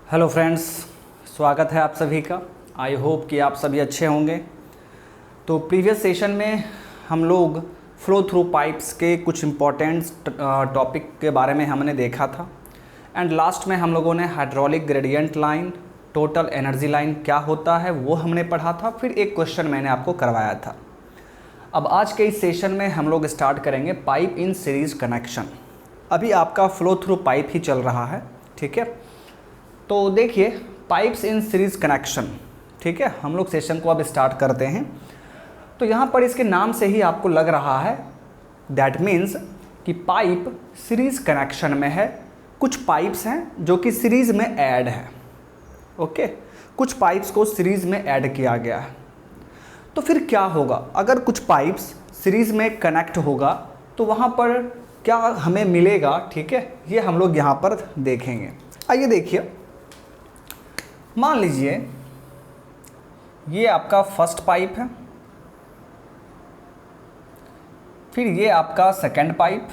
Hello friends, स्वागत है आप सभी का। आई होप कि आप सभी अच्छे होंगे। तो प्रीवियस सेशन में हम लोग फ्लो थ्रू पाइप्स के कुछ इम्पोर्टेंट टॉपिक के बारे में हमने देखा था एंड लास्ट में हम लोगों ने hydraulic gradient line, total energy line क्या होता है वो हमने पढ़ा था। फिर एक क्वेश्चन मैंने आपको करवाया था। अब आज के इस सेशन में हम लोग स्टार्ट करेंगे पाइप इन सीरीज़ कनेक्शन। अभी आपका फ्लो थ्रू पाइप ही चल रहा है, ठीक है। तो देखिए पाइप्स इन सीरीज़ कनेक्शन, ठीक है। हम लोग सेशन को अब स्टार्ट करते हैं। तो यहाँ पर इसके नाम से ही आपको लग रहा है, दैट मीन्स कि पाइप सीरीज़ कनेक्शन में है। कुछ पाइप्स हैं जो कि सीरीज़ में ऐड है, ओके। कुछ पाइप्स को सीरीज़ में ऐड किया गया है। तो फिर क्या होगा अगर कुछ पाइप्स सीरीज़ में कनेक्ट होगा तो वहाँ पर क्या हमें मिलेगा, ठीक है। ये हम लोग यहाँ पर देखेंगे। आइए देखिए, मान लीजिए ये आपका फर्स्ट पाइप है, फिर ये आपका सेकंड पाइप,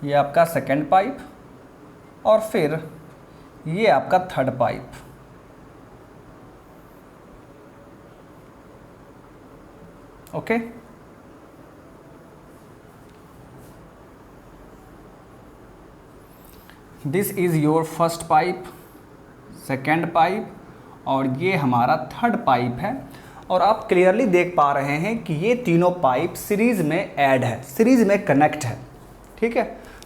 ये आपका सेकंड पाइप और फिर ये आपका third pipe. Okay, this is your first pipe, second pipe और ये हमारा थर्ड पाइप है। और आप क्लियरली देख पा रहे हैं कि ये तीनों पाइप सीरीज़ में ऐड है, सीरीज़ में कनेक्ट है, ठीक है।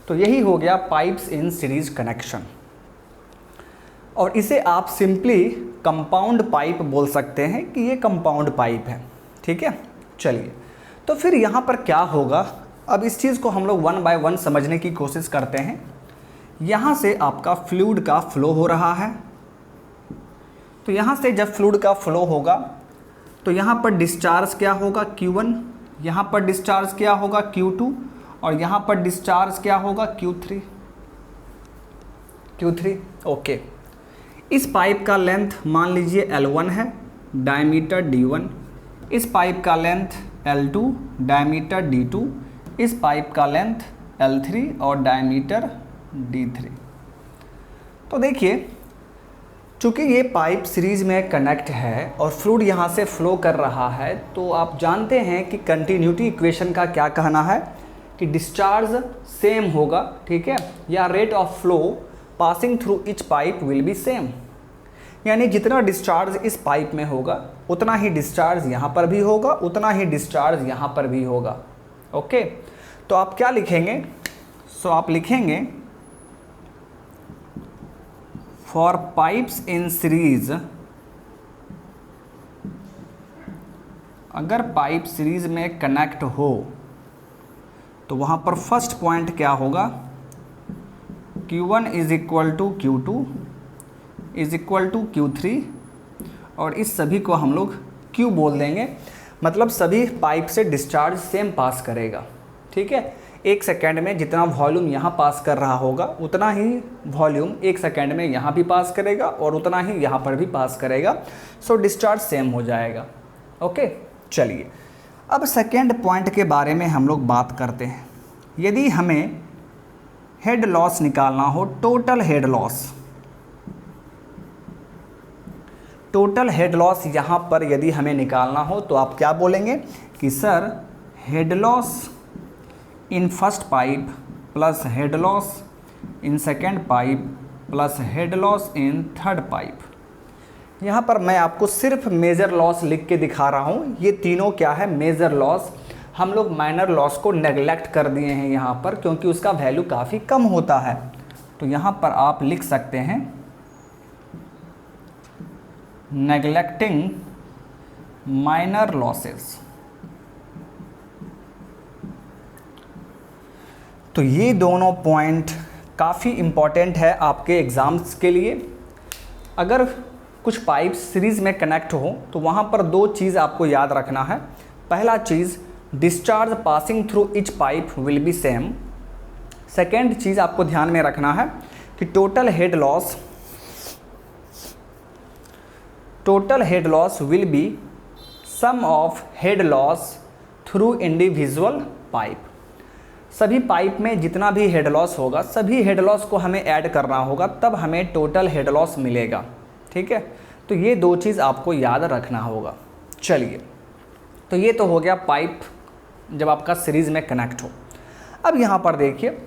तो यही हो गया पाइप्स इन सीरीज़ कनेक्शन। और इसे आप सिंपली कंपाउंड पाइप बोल सकते हैं कि ये कंपाउंड पाइप है, ठीक है। चलिए, तो फिर यहाँ पर क्या होगा, अब इस चीज़ को हम लोग वन बाय वन समझने की कोशिश करते हैं। यहाँ से आपका फ्लूइड का फ्लो हो रहा है। तो यहाँ से जब फ्लूइड का फ्लो होगा तो यहाँ पर डिस्चार्ज क्या होगा, Q1, यहाँ पर डिस्चार्ज क्या होगा, Q2 और यहाँ पर डिस्चार्ज क्या होगा, Q3। ओके, इस पाइप का लेंथ मान लीजिए L1 है, डायमीटर D1। इस पाइप का लेंथ L2, डायमीटर D2। इस पाइप का लेंथ L3 और डायमीटर D3। तो देखिए, चूँकि ये पाइप सीरीज़ में कनेक्ट है और फ्लूइड यहाँ से फ्लो कर रहा है, तो आप जानते हैं कि कंटिन्यूटी इक्वेशन का क्या कहना है कि डिस्चार्ज सेम होगा, ठीक है, या rate of flow passing through each pipe will be same. यानी जितना डिस्चार्ज इस पाइप में होगा उतना ही डिस्चार्ज यहाँ पर भी होगा, उतना ही डिस्चार्ज यहाँ पर भी होगा। ओके, तो आप क्या लिखेंगे, सो आप लिखेंगे फॉर पाइप्स इन सीरीज, अगर पाइप सीरीज में कनेक्ट हो तो वहाँ पर फर्स्ट पॉइंट क्या होगा, Q1 is equal to Q2 is equal to Q3 और इस सभी को हम लोग Q बोल देंगे। मतलब सभी पाइप से डिस्चार्ज सेम पास करेगा, ठीक है। एक सेकेंड में जितना वॉल्यूम यहाँ पास कर रहा होगा उतना ही वॉल्यूम एक सेकेंड में यहाँ भी पास करेगा और उतना ही यहाँ पर भी पास करेगा। सो डिस्चार्ज सेम हो जाएगा। ओके, चलिए अब सेकेंड पॉइंट के बारे में हम लोग बात करते हैं। यदि हमें हेड लॉस निकालना हो, total head loss, total head loss यहाँ पर यदि हमें निकालना हो तो आप क्या बोलेंगे कि sir head loss in first pipe plus head loss in second pipe plus head loss in third pipe. यहाँ पर मैं आपको सिर्फ मेजर लॉस लिख के दिखा रहा हूँ। ये तीनों क्या है, मेजर लॉस। हम लोग माइनर लॉस को नेगलेक्ट कर दिए हैं यहाँ पर, क्योंकि उसका वैल्यू काफ़ी कम होता है। तो यहाँ पर आप लिख सकते हैं नेगलेक्टिंग माइनर लॉसेस। तो ये दोनों पॉइंट काफ़ी इम्पॉर्टेंट है आपके एग्ज़ाम्स के लिए। अगर कुछ पाइप सीरीज़ में कनेक्ट हो तो वहाँ पर दो चीज़ आपको याद रखना है। पहला चीज़, discharge passing through each pipe will be same. Second चीज़ आपको ध्यान में रखना है कि total head loss will be sum of head loss through individual pipe. सभी पाइप में जितना भी हेड लॉस होगा सभी हेड लॉस को हमें ऐड करना होगा, तब हमें टोटल हेड लॉस मिलेगा। ठीक है, तो ये दो चीज़ आपको याद रखना होगा। चलिए, तो ये तो हो गया पाइप जब आपका सीरीज़ में कनेक्ट हो। अब यहाँ पर देखिए,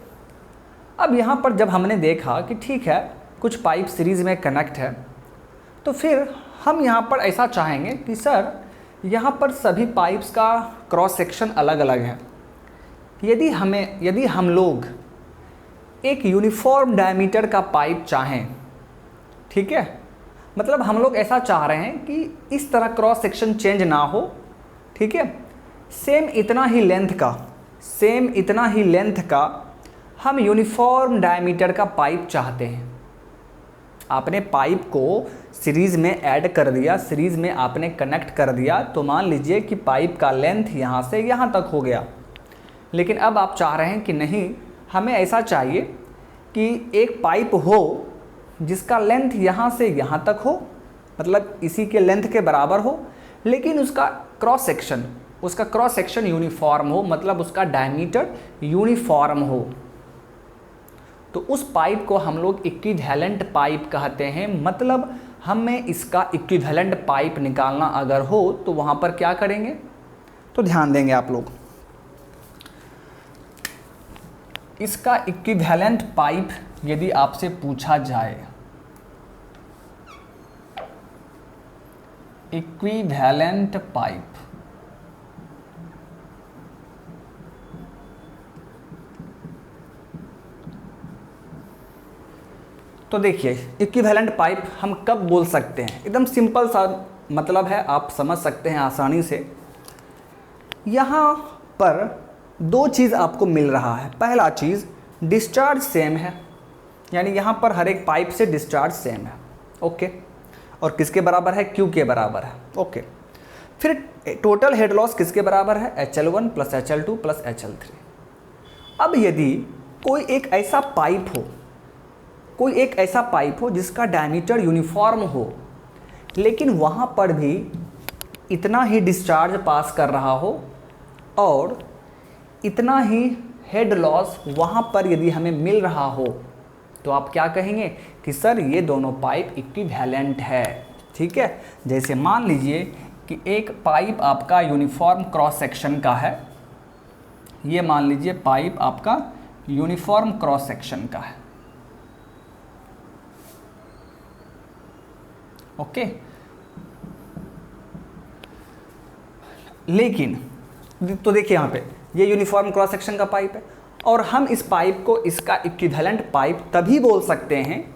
अब यहाँ पर जब हमने देखा कि ठीक है कुछ पाइप सीरीज़ में कनेक्ट है, तो फिर हम यहाँ पर ऐसा चाहेंगे कि सर यहाँ पर सभी पाइप्स का क्रॉस सेक्शन अलग अलग है। यदि हम लोग एक यूनिफॉर्म डायमीटर का पाइप चाहें, ठीक है, मतलब हम लोग ऐसा चाह रहे हैं कि इस तरह क्रॉस सेक्शन चेंज ना हो, ठीक है, सेम इतना ही लेंथ का हम यूनिफॉर्म डायमीटर का पाइप चाहते हैं। आपने पाइप को सीरीज़ में ऐड कर दिया, सीरीज़ में आपने कनेक्ट कर दिया, तो मान लीजिए कि पाइप का लेंथ यहाँ से यहाँ तक हो गया। लेकिन अब आप चाह रहे हैं कि नहीं, हमें ऐसा चाहिए कि एक पाइप हो जिसका लेंथ यहाँ से यहाँ तक हो, मतलब इसी के लेंथ के बराबर हो, लेकिन उसका क्रॉस सेक्शन यूनिफॉर्म हो, मतलब उसका डायमीटर यूनिफॉर्म हो। तो उस पाइप को हम लोग इक्विवेलेंट पाइप कहते हैं। मतलब हमें इसका इक्विवेलेंट पाइप निकालना अगर हो तो वहाँ पर क्या करेंगे, तो ध्यान देंगे आप लोग। इसका इक्विवेलेंट पाइप यदि आपसे पूछा जाए, इक्विवेलेंट पाइप, तो देखिए इक्विवेलेंट पाइप हम कब बोल सकते हैं, एकदम सिंपल सा मतलब है, आप समझ सकते हैं आसानी से। यहाँ पर दो चीज़ आपको मिल रहा है। पहला चीज़, डिस्चार्ज सेम है, यानी यहाँ पर हर एक पाइप से डिस्चार्ज सेम है, ओके, और किसके बराबर है, Q के बराबर है, ओके। फिर टोटल हेड लॉस किसके बराबर है, HL1 plus HL2 plus HL3। अब यदि कोई एक ऐसा पाइप हो जिसका डायमीटर यूनिफॉर्म हो, लेकिन वहाँ पर भी इतना ही डिस्चार्ज पास कर रहा हो और इतना ही हेड लॉस वहाँ पर यदि हमें मिल रहा हो, तो आप क्या कहेंगे कि सर ये दोनों पाइप इक्विवेलेंट है। ठीक है, जैसे मान लीजिए कि एक पाइप आपका यूनिफॉर्म क्रॉस सेक्शन का है, ये मान लीजिए पाइप आपका यूनिफॉर्म क्रॉस सेक्शन का है, ओके। लेकिन तो देखिए यहाँ पे ये यूनिफॉर्म क्रॉस सेक्शन का पाइप है, और हम इस पाइप को इसका इक्विवेलेंट पाइप तभी बोल सकते हैं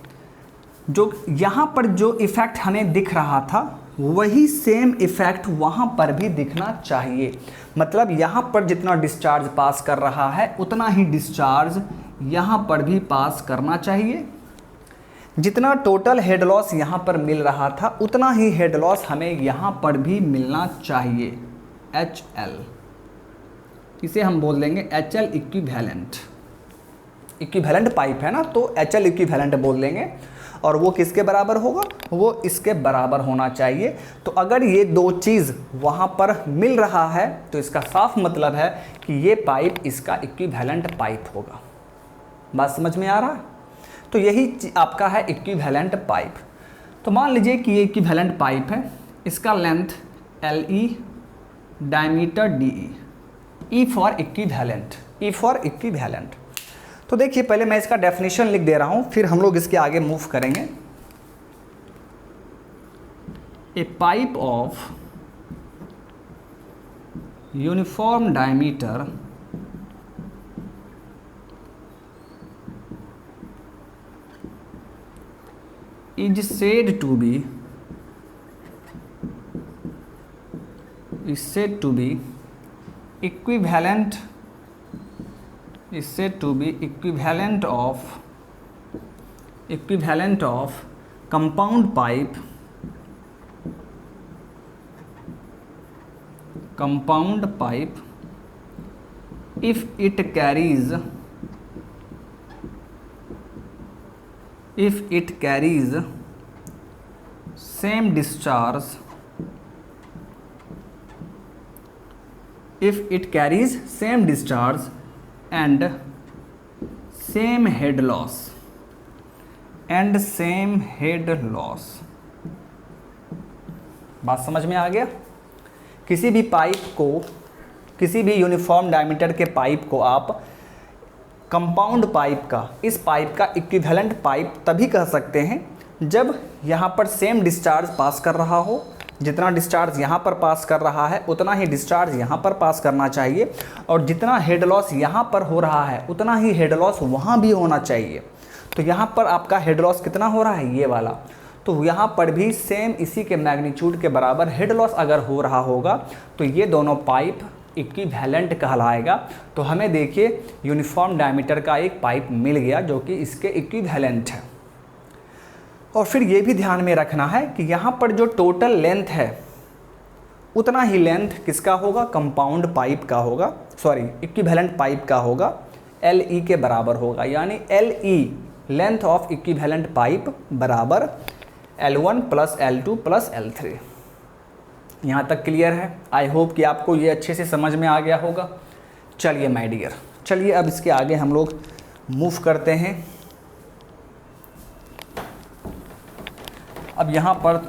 जो यहाँ पर जो इफ़ेक्ट हमें दिख रहा था वही सेम इफ़ेक्ट वहाँ पर भी दिखना चाहिए। मतलब यहाँ पर जितना डिस्चार्ज पास कर रहा है उतना ही डिस्चार्ज यहाँ पर भी पास करना चाहिए। जितना टोटल हेड लॉस यहाँ पर मिल रहा था उतना ही हेड लॉस हमें यहाँ पर भी मिलना चाहिए, HL। इसे हम बोल देंगे HL इक्विवेलेंट पाइप है ना, तो HL इक्विवेलेंट बोल देंगे। और वो किसके बराबर होगा, वो इसके बराबर होना चाहिए। तो अगर ये दो चीज़ वहाँ पर मिल रहा है तो इसका साफ मतलब है कि ये पाइप इसका इक्विवेलेंट पाइप होगा। बात समझ में आ रहा है? तो यही आपका है इक्विवेलेंट पाइप। तो मान लीजिए कि ये इक्विवेलेंट पाइप है, इसका length LE, diameter DE, E for equivalent. तो देखिए पहले मैं इसका डेफिनेशन लिख दे रहा हूँ, फिर हम लोग इसके आगे मूव करेंगे। A pipe of uniform diameter is said to be equivalent of compound pipe if it carries same discharge, and same head loss बात समझ में आ गया। किसी भी पाइप को, किसी भी यूनिफॉर्म डायमीटर के पाइप को आप कंपाउंड पाइप का, इस पाइप का इक्विवेलेंट पाइप तभी कह सकते हैं जब यहाँ पर सेम डिस्चार्ज पास कर रहा हो। जितना डिस्चार्ज यहाँ पर पास कर रहा है उतना ही डिस्चार्ज यहाँ पर पास करना चाहिए, और जितना हेड लॉस यहाँ पर हो रहा है उतना ही हेड लॉस वहाँ भी होना चाहिए। तो यहाँ पर आपका हेड लॉस कितना हो रहा है, ये वाला, तो यहाँ पर भी सेम इसी के मैग्नीट्यूड के बराबर हेड लॉस अगर हो रहा होगा तो ये दोनों पाइप इक्विवेलेंट कहलाएगा। तो हमें देखिए यूनिफॉर्म डायमीटर का एक पाइप मिल गया जो कि इसके इक्विवेलेंट है। और फिर ये भी ध्यान में रखना है कि यहाँ पर जो टोटल लेंथ है उतना ही लेंथ किसका होगा, कंपाउंड पाइप का होगा, सॉरी इक्विवेलेंट पाइप का होगा, LE के बराबर होगा। यानी LE length of equivalent pipe बराबर L1 plus L2 plus L3। यहाँ तक क्लियर है? आई होप कि आपको ये अच्छे से समझ में आ गया होगा। चलिए माय डियर, चलिए अब इसके आगे हम लोग मूव करते हैं। अब यहाँ पर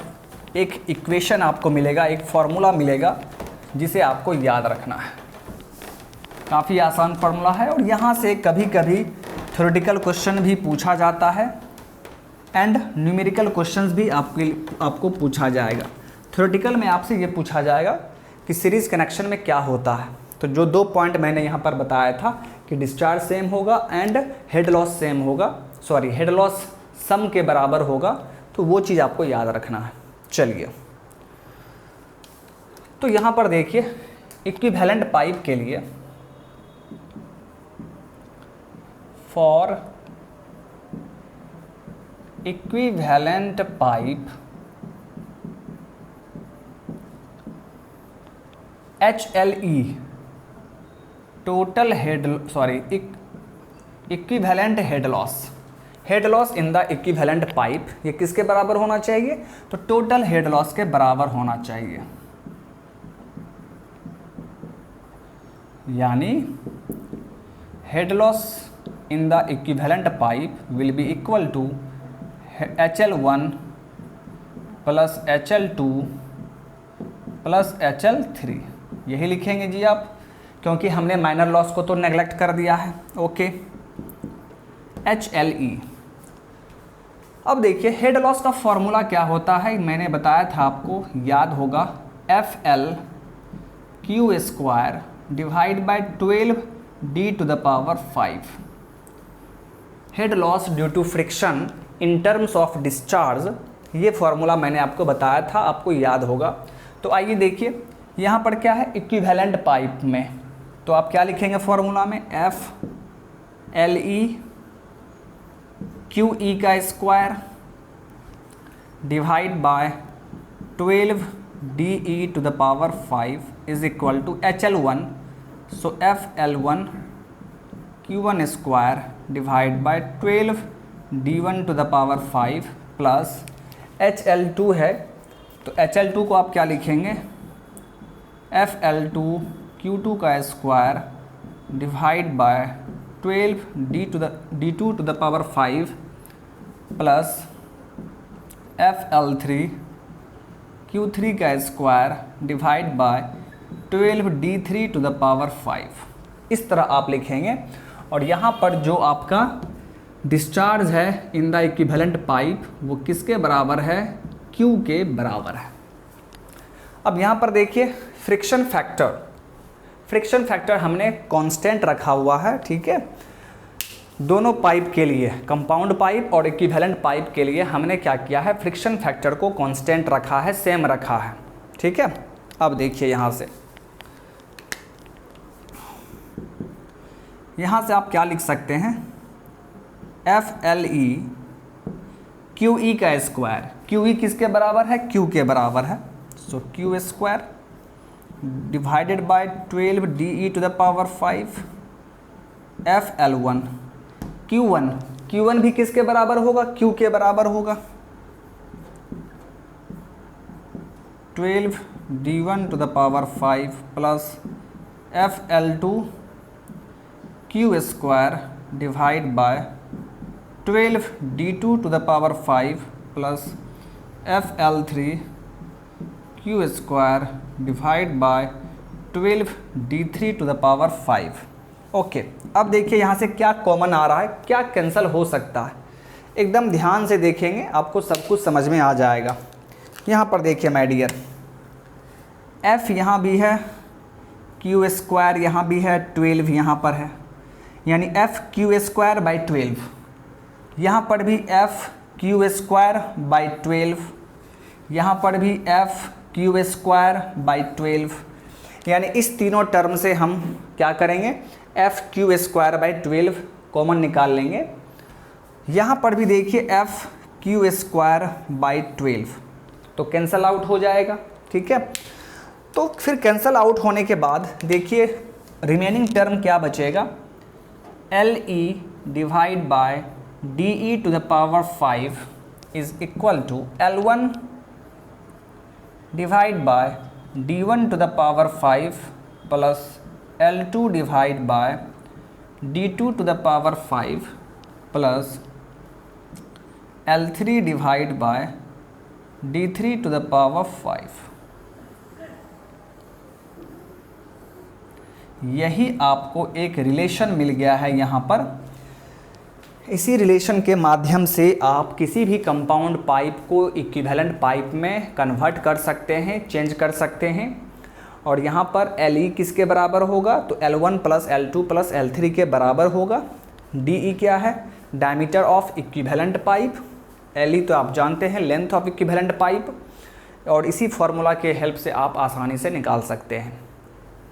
एक इक्वेशन आपको मिलेगा, एक फॉर्मूला मिलेगा जिसे आपको याद रखना है। काफ़ी आसान फार्मूला है और यहाँ से कभी कभी थ्योरेटिकल क्वेश्चन भी पूछा जाता है एंड न्यूमेरिकल क्वेश्चंस भी आपको पूछा जाएगा। थ्योरेटिकल में आपसे ये पूछा जाएगा कि सीरीज़ कनेक्शन में क्या होता है। तो जो 2 पॉइंट मैंने यहाँ पर बताया था कि डिस्चार्ज सेम होगा एंड हेड लॉस सेम होगा, सॉरी हेड लॉस सम के बराबर होगा, तो वो चीज़ आपको याद रखना है। चलिए, तो यहाँ पर देखिए इक्विवेलेंट पाइप के लिए for equivalent pipe HLE total head, sorry equivalent head loss in the equivalent pipe, ये किसके बराबर होना चाहिए, तो टोटल हेड लॉस के बराबर होना चाहिए। यानी head loss in the equivalent pipe will be equal to HL1 plus HL2 plus HL3। यही लिखेंगे जी आप, क्योंकि हमने माइनर लॉस को तो नेग्लेक्ट कर दिया है। Okay, HLE। अब देखिए हेड लॉस का फॉर्मूला क्या होता है, मैंने बताया था आपको, याद होगा, FL² divide by 12D⁵ head loss due to friction in terms of discharge. ये फॉर्मूला मैंने आपको बताया था, आपको याद होगा। तो आइए देखिए यहाँ पर क्या है, इक्विवेलेंट पाइप में, तो आप क्या लिखेंगे फॉर्मूला में, FLE QE का square divide by 12DE⁵ is equal to HL1, so FL1 Q1 square divide by 12D⁵ plus HL2 है, तो HL2 को आप क्या लिखेंगे, FL2 Q2 का square divide by 12D⁵ plus FL3 Q3 का स्क्वायर डिवाइड बाय 12D⁵ इस तरह आप लिखेंगे। और यहाँ पर जो आपका डिस्चार्ज है इन द इक्विवेलेंट पाइप वो किसके बराबर है, Q के बराबर है। अब यहाँ पर देखिए फ्रिक्शन फैक्टर हमने कांस्टेंट रखा हुआ है, ठीक है। दोनों पाइप के लिए, कंपाउंड पाइप और इक्विवेलेंट पाइप के लिए हमने क्या किया है, फ्रिक्शन फैक्टर को कांस्टेंट रखा है, सेम रखा है, ठीक है। अब देखिए यहाँ से आप क्या लिख सकते हैं, FLE QE का स्क्वायर, QE किसके बराबर है, Q के बराबर है, सो Q square divided by 12DE⁵ FL1 Q1 भी किसके बराबर होगा, Q के बराबर होगा, 12D⁵ plus FL2 Q square divide by 12 d2 to the power 5 plus FL3 Q square divide by 12 d3 to the power 5। Okay, अब देखिए यहाँ से क्या कॉमन आ रहा है, क्या कैंसिल हो सकता है। एकदम ध्यान से देखेंगे, आपको सब कुछ समझ में आ जाएगा। यहाँ पर देखिए माय डियर, f यहाँ भी है, क्यू स्क्वायर यहाँ भी है, 12 यहाँ पर है, यानी f क्यू स्क्वायर बाई 12। यहाँ पर भी f क्यू स्क्वायर बाई 12, यहाँ पर भी f क्यू स्क्वायर बाई 12, यानी इस तीनों टर्म से हम क्या करेंगे, f Q square by 12 common निकाल लेंगे। यहाँ पर भी देखिए f क्यू स्क्वायर बाई 12, तो कैंसल आउट हो जाएगा। ठीक है, तो फिर कैंसल आउट होने के बाद देखिए रिमेनिंग टर्म क्या बचेगा, LE divide by DE to the power 5 is equal to L1 divide by D1 to the power 5 plus L2 divide by D2 to the power 5 plus L3 divide by D3 to the power 5। यही आपको एक relation मिल गया है यहाँ पर। इसी relation के माध्यम से आप किसी भी कंपाउंड पाइप को इक्विवेलेंट पाइप में कन्वर्ट कर सकते हैं, चेंज कर सकते हैं। और यहाँ पर LE किसके बराबर होगा, तो L1 plus L2 plus L3 के बराबर होगा। DE क्या है, diameter of equivalent pipe. LE तो आप जानते हैं, लेंथ ऑफ इक्विवेलेंट पाइप। और इसी फार्मूला के हेल्प से आप आसानी से निकाल सकते हैं।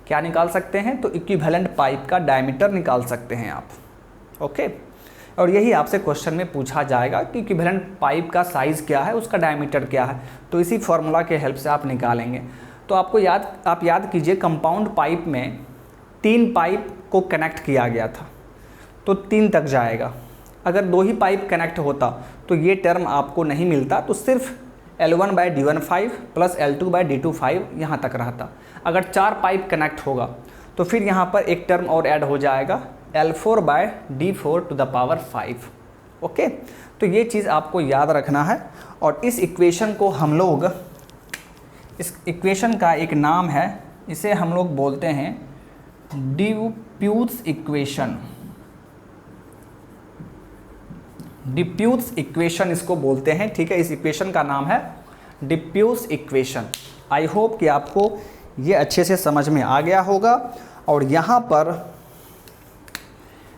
क्या निकाल सकते हैं, तो इक्विवेलेंट पाइप का डायमीटर निकाल सकते हैं आप। ओके, और यही आपसे क्वेश्चन में पूछा जाएगा कि इक्विवेलेंट पाइप का साइज़ क्या है, उसका डायमीटर क्या है, तो इसी फार्मूला के हेल्प से आप निकालेंगे। तो आपको याद कीजिए, कंपाउंड पाइप में 3 पाइप को कनेक्ट किया गया था, तो 3 तक जाएगा। अगर 2 ही पाइप कनेक्ट होता तो ये टर्म आपको नहीं मिलता, तो सिर्फ L1 by D1 5 plus L2 by D2 5 यहाँ तक रहता। अगर 4 पाइप कनेक्ट होगा तो फिर यहाँ पर एक टर्म और ऐड हो जाएगा, L4 by D4 to the power 5। Okay, तो ये चीज़ आपको याद रखना है। और इस इक्वेशन को हम लोग, इस इक्वेशन का एक नाम है, इसे हम लोग बोलते हैं डिफ्यूज इक्वेशन। डिफ्यूज इक्वेशन इसको बोलते हैं। ठीक है, इस इक्वेशन का नाम है डिफ्यूज इक्वेशन। आई होप कि आपको ये अच्छे से समझ में आ गया होगा। और यहाँ पर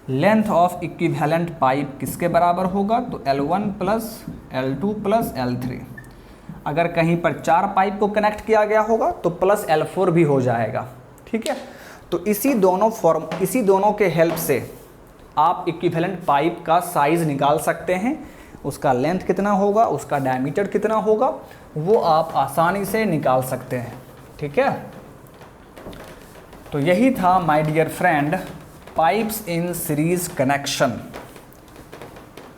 लेंथ ऑफ इक्विवेलेंट पाइप किसके बराबर होगा, तो L1 plus L2 plus L3। अगर कहीं पर 4 पाइप को कनेक्ट किया गया होगा तो प्लस L4 भी हो जाएगा। ठीक है, तो इसी दोनों के हेल्प से आप इक्विवेलेंट पाइप का साइज़ निकाल सकते हैं। उसका लेंथ कितना होगा, उसका डायमीटर कितना होगा, वो आप आसानी से निकाल सकते हैं। ठीक है, तो यही था my dear friend pipes in series connection.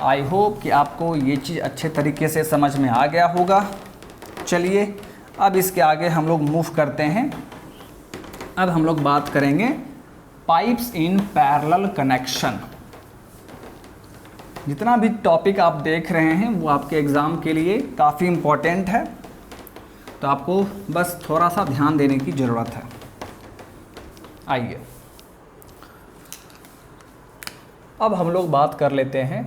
I hope कि आपको ये चीज़ अच्छे तरीके से समझ में आ गया होगा। चलिए अब इसके आगे हम लोग मूव करते हैं। अब हम लोग बात करेंगे पाइप्स इन पैरेलल कनेक्शन। जितना भी टॉपिक आप देख रहे हैं वो आपके एग्ज़ाम के लिए काफ़ी इम्पोर्टेंट है, तो आपको बस थोड़ा सा ध्यान देने की ज़रूरत है। आइए अब हम लोग बात कर लेते हैं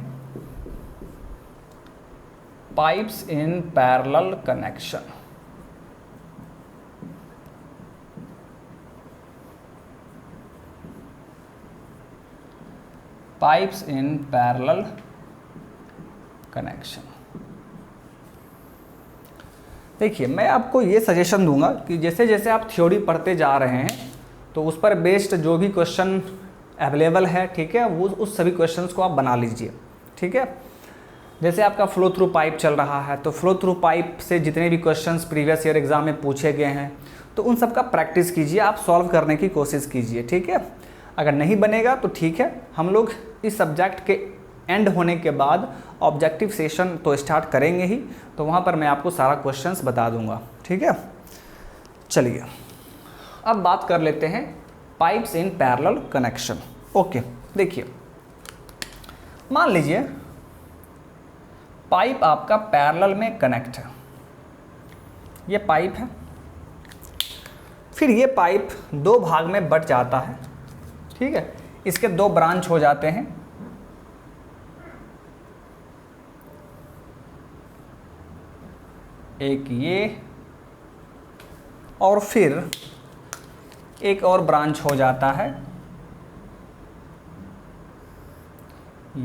pipes in parallel connection. Pipes in parallel connection. देखिए, मैं आपको ये सजेशन दूंगा कि जैसे जैसे आप थ्योरी पढ़ते जा रहे हैं तो उस पर बेस्ड जो भी क्वेश्चन अवेलेबल है, ठीक है, वो उस सभी क्वेश्चंस को आप बना लीजिए। ठीक है, जैसे आपका फ्लो थ्रू पाइप चल रहा है तो फ्लो थ्रू पाइप से जितने भी क्वेश्चंस प्रीवियस ईयर एग्जाम में पूछे गए हैं तो उन सब का प्रैक्टिस कीजिए, आप सॉल्व करने की कोशिश कीजिए। ठीक है, अगर नहीं बनेगा तो ठीक है, हम लोग इस सब्जेक्ट के एंड होने के बाद ऑब्जेक्टिव सेशन तो स्टार्ट करेंगे ही, तो वहाँ पर मैं आपको सारा क्वेश्चंस बता दूंगा। ठीक है, चलिए अब बात कर लेते हैं pipes in parallel connection. Okay, देखिए मान लीजिए पाइप आपका पैरेलल में कनेक्ट है, ये पाइप है, फिर ये पाइप दो भाग में बट जाता है, ठीक है, इसके दो ब्रांच हो जाते हैं, एक ये और फिर एक और ब्रांच हो जाता है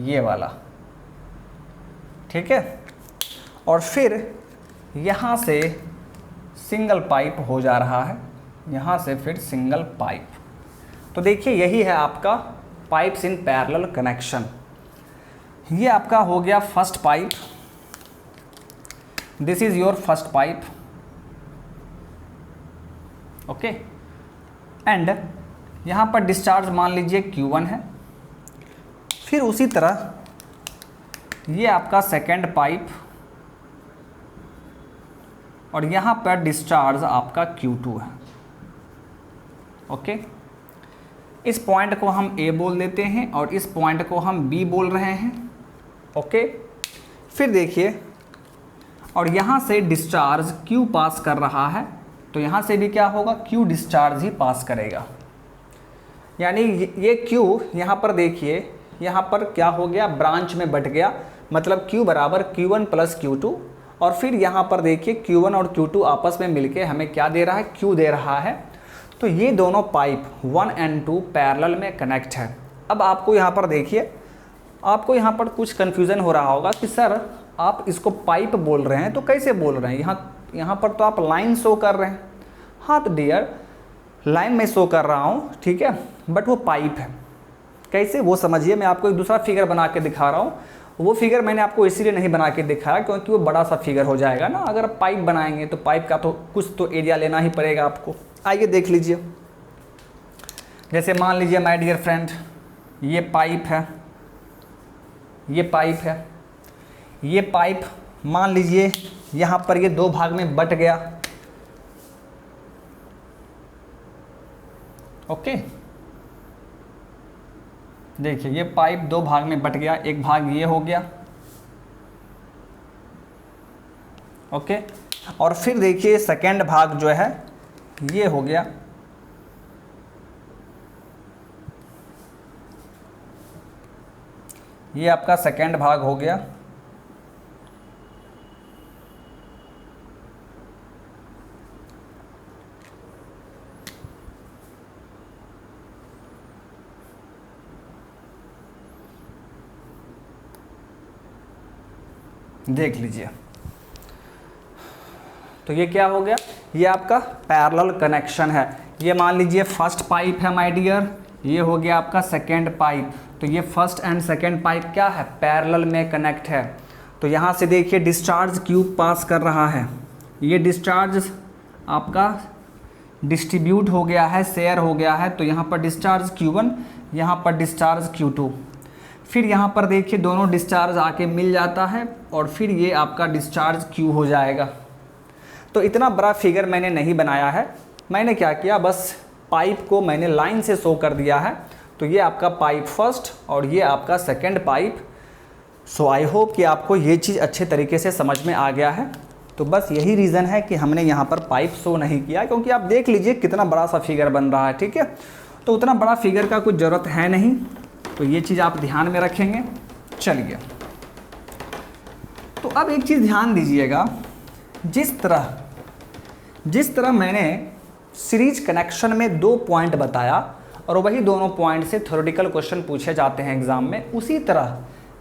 ये वाला, ठीक है, और फिर यहाँ से सिंगल पाइप हो जा रहा है, यहाँ से फिर सिंगल पाइप। तो देखिए यही है आपका पाइप्स इन पैरेलल कनेक्शन। ये आपका हो गया first pipe, this is your first pipe, okay, and यहाँ पर डिस्चार्ज मान लीजिए Q1 है, फिर उसी तरह ये आपका सेकेंड पाइप और यहाँ पर डिस्चार्ज आपका Q2 है, ओके। इस पॉइंट को हम A बोल देते हैं और इस पॉइंट को हम B बोल रहे हैं, ओके। फिर देखिए और यहाँ से डिस्चार्ज Q पास कर रहा है, तो यहाँ से भी क्या होगा, Q डिस्चार्ज ही पास करेगा, यानी ये Q यहाँ पर देखिए यहाँ पर क्या हो गया, ब्रांच में बट गया, मतलब Q बराबर Q1 प्लस Q2, और फिर यहाँ पर देखिए Q1 और Q2 आपस में मिलके हमें क्या दे रहा है, Q दे रहा है। तो ये दोनों पाइप 1 और 2 पैरेलल में कनेक्ट है। अब आपको यहाँ पर देखिए, आपको यहाँ पर कुछ कन्फ्यूज़न हो रहा होगा कि सर आप इसको पाइप बोल रहे हैं तो कैसे बोल रहे हैं, यहाँ पर तो आप लाइन शो कर रहे हैं। हाँ तो डियर, लाइन में शो कर रहा हूँ, ठीक है, बट वो पाइप है। कैसे वो समझिए, मैं आपको एक दूसरा फिगर बना के दिखा रहा हूँ। वो फिगर मैंने आपको इसीलिए नहीं बना के दिखाया क्योंकि वो बड़ा सा फिगर हो जाएगा ना। अगर पाइप बनाएंगे तो पाइप का तो कुछ तो एरिया लेना ही पड़ेगा आपको। आइए देख लीजिए, जैसे मान लीजिए माय डियर फ्रेंड, ये पाइप है, ये पाइप है, ये पाइप मान लीजिए यहाँ पर ये दो भाग में बट गया, ओके। देखिए ये पाइप दो भाग में बट गया, एक भाग ये हो गया, ओके, और फिर देखिए सेकेंड भाग जो है ये हो गया, ये आपका सेकेंड भाग हो गया, देख लीजिए। तो ये क्या हो गया, ये आपका पैरेलल कनेक्शन है। ये मान लीजिए फर्स्ट पाइप है माय डियर, ये हो गया आपका सेकेंड पाइप। तो ये फर्स्ट एंड सेकेंड पाइप क्या है, पैरेलल में कनेक्ट है। तो यहाँ से देखिए डिस्चार्ज Q पास कर रहा है, ये डिस्चार्ज आपका डिस्ट्रीब्यूट हो गया है, शेयर हो गया है। तो यहाँ पर डिस्चार्ज Q1, यहाँ पर डिस्चार्ज Q2, फिर यहाँ पर देखिए दोनों डिस्चार्ज आके मिल जाता है और फिर ये आपका डिस्चार्ज Q हो जाएगा। तो इतना बड़ा फिगर मैंने नहीं बनाया है, मैंने क्या किया, बस पाइप को मैंने लाइन से शो कर दिया है। तो ये आपका पाइप फर्स्ट और ये आपका सेकेंड पाइप। सो आई होप कि आपको ये चीज़ अच्छे तरीके से समझ में आ गया है। तो बस यही रीज़न है कि हमने यहाँ पर पाइप शो नहीं किया, क्योंकि आप देख लीजिए कितना बड़ा सा फिगर बन रहा है, ठीक है। तो उतना बड़ा फिगर का कुछ ज़रूरत है नहीं, तो ये चीज़ आप ध्यान में रखेंगे। चलिए, तो अब एक चीज़ ध्यान दीजिएगा, जिस तरह मैंने सीरीज कनेक्शन में 2 पॉइंट बताया और वही दोनों पॉइंट से थ्योरेटिकल क्वेश्चन पूछे जाते हैं एग्जाम में, उसी तरह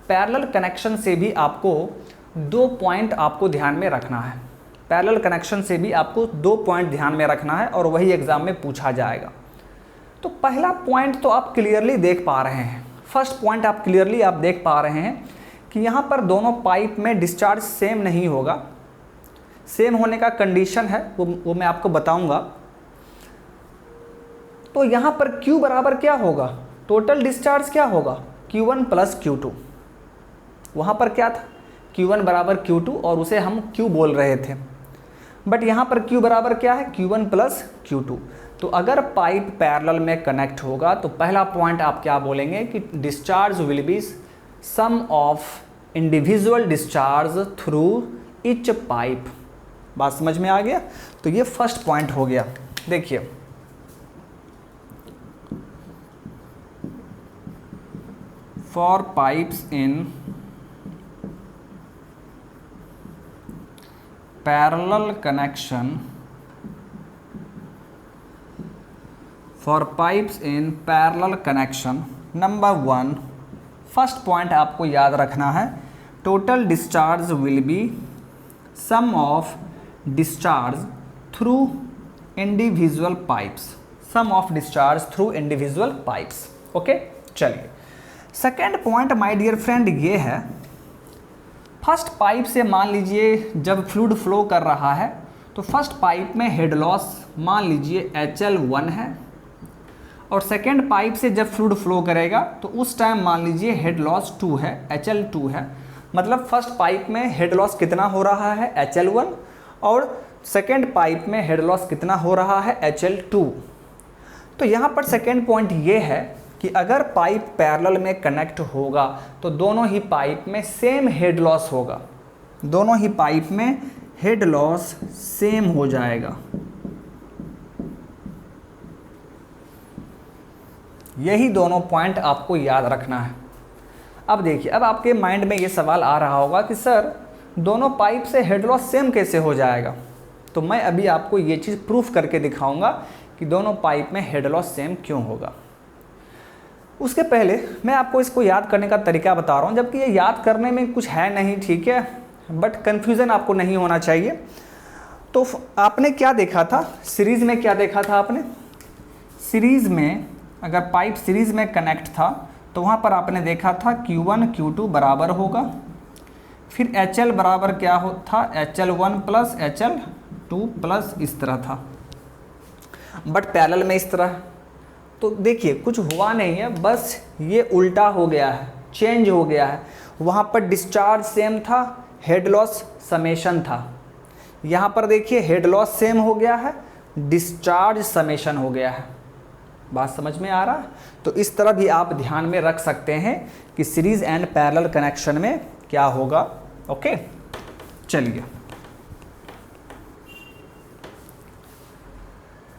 पैरेलल कनेक्शन से भी आपको 2 पॉइंट आपको ध्यान में रखना है। पैरेलल कनेक्शन से भी आपको 2 पॉइंट ध्यान में रखना है और वही एग्जाम में पूछा जाएगा। तो पहला पॉइंट तो आप क्लियरली देख पा रहे हैं, फर्स्ट पॉइंट आप क्लियरली आप देख पा रहे हैं कि यहाँ पर दोनों पाइप में डिस्चार्ज सेम नहीं होगा। सेम होने का कंडीशन है वो मैं आपको बताऊंगा। तो यहाँ पर Q बराबर क्या होगा, टोटल डिस्चार्ज क्या होगा, Q1 प्लस Q2। वहाँ पर क्या था, Q1 बराबर Q2 और उसे हम Q बोल रहे थे। बट यहाँ पर Q बराबर क्या है, Q1 प्लस Q2। तो अगर पाइप पैरेलल में कनेक्ट होगा तो पहला पॉइंट आप क्या बोलेंगे कि discharge will be sum of individual discharge through each pipe. बात समझ में आ गया? तो ये फर्स्ट पॉइंट हो गया। देखिए for pipes in parallel connection, for pipes in parallel connection, number 1 first point आपको याद रखना है, total discharge will be sum of discharge through individual pipes, sum of discharge through individual pipes. Okay, चलिए second point my dear friend ये है, first pipe से मान लीजिए जब फ्लूइड फ्लो कर रहा है तो फर्स्ट पाइप में हेड लॉस मान लीजिए HL1 है, और सेकेंड पाइप से जब फ्लूइड फ्लो करेगा तो उस टाइम मान लीजिए हेड लॉस 2 है, HL2 है। मतलब फर्स्ट पाइप में हेड लॉस कितना हो रहा है, HL1, और सेकेंड पाइप में हेड लॉस कितना हो रहा है, HL2। तो यहाँ पर सेकेंड पॉइंट ये है कि अगर पाइप पैरेलल में कनेक्ट होगा तो दोनों ही पाइप में सेम हेड लॉस होगा, दोनों ही पाइप में हेड लॉस सेम हो जाएगा। यही दोनों पॉइंट आपको याद रखना है। अब देखिए, अब आपके माइंड में ये सवाल आ रहा होगा कि सर दोनों पाइप से हेड लॉस सेम कैसे हो जाएगा? तो मैं अभी आपको ये चीज़ प्रूफ करके दिखाऊंगा कि दोनों पाइप में हेड लॉस सेम क्यों होगा। उसके पहले मैं आपको इसको याद करने का तरीका बता रहा हूँ, जबकि ये याद करने में कुछ है नहीं, ठीक है, बट कन्फ्यूज़न आपको नहीं होना चाहिए। तो आपने क्या देखा था सीरीज़ में, क्या देखा था आपने सीरीज़ में, अगर पाइप सीरीज़ में कनेक्ट था तो वहाँ पर आपने देखा था Q1 Q2 बराबर होगा, फिर HL बराबर क्या था, HL1 प्लस HL2 प्लस इस तरह था, बट पैरेलल में इस तरह। तो देखिए कुछ हुआ नहीं है, बस ये उल्टा हो गया है, चेंज हो गया है। वहाँ पर डिस्चार्ज सेम था, हेड लॉस समेशन था। यहाँ पर देखिए हेड लॉस सेम हो गया है, डिस्चार्ज समेशन हो गया है। बात समझ में आ रहा है? तो इस तरह भी आप ध्यान में रख सकते हैं कि सीरीज एंड पैरेलल कनेक्शन में क्या होगा। ओके, चलिए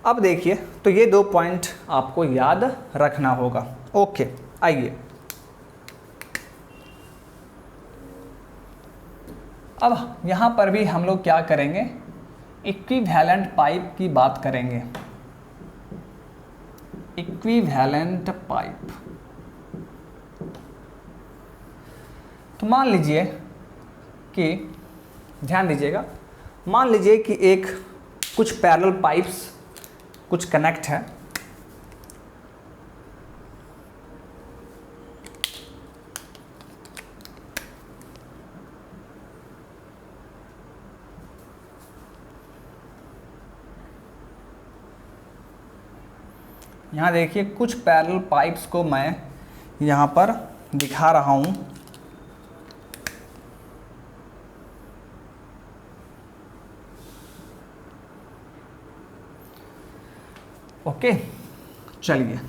अब देखिए, तो ये 2 पॉइंट आपको याद रखना होगा। ओके, आइए अब यहाँ पर भी हम लोग क्या करेंगे, इक्विवेलेंट पाइप की बात करेंगे। इक्विवेलेंट पाइप, तो मान लीजिए कि, ध्यान दीजिएगा, मान लीजिए कि एक कुछ पैरेलल पाइप्स कुछ कनेक्ट है, यहाँ देखिए कुछ पैरेलल पाइप्स को मैं यहाँ पर दिखा रहा हूँ। ओके, चलिए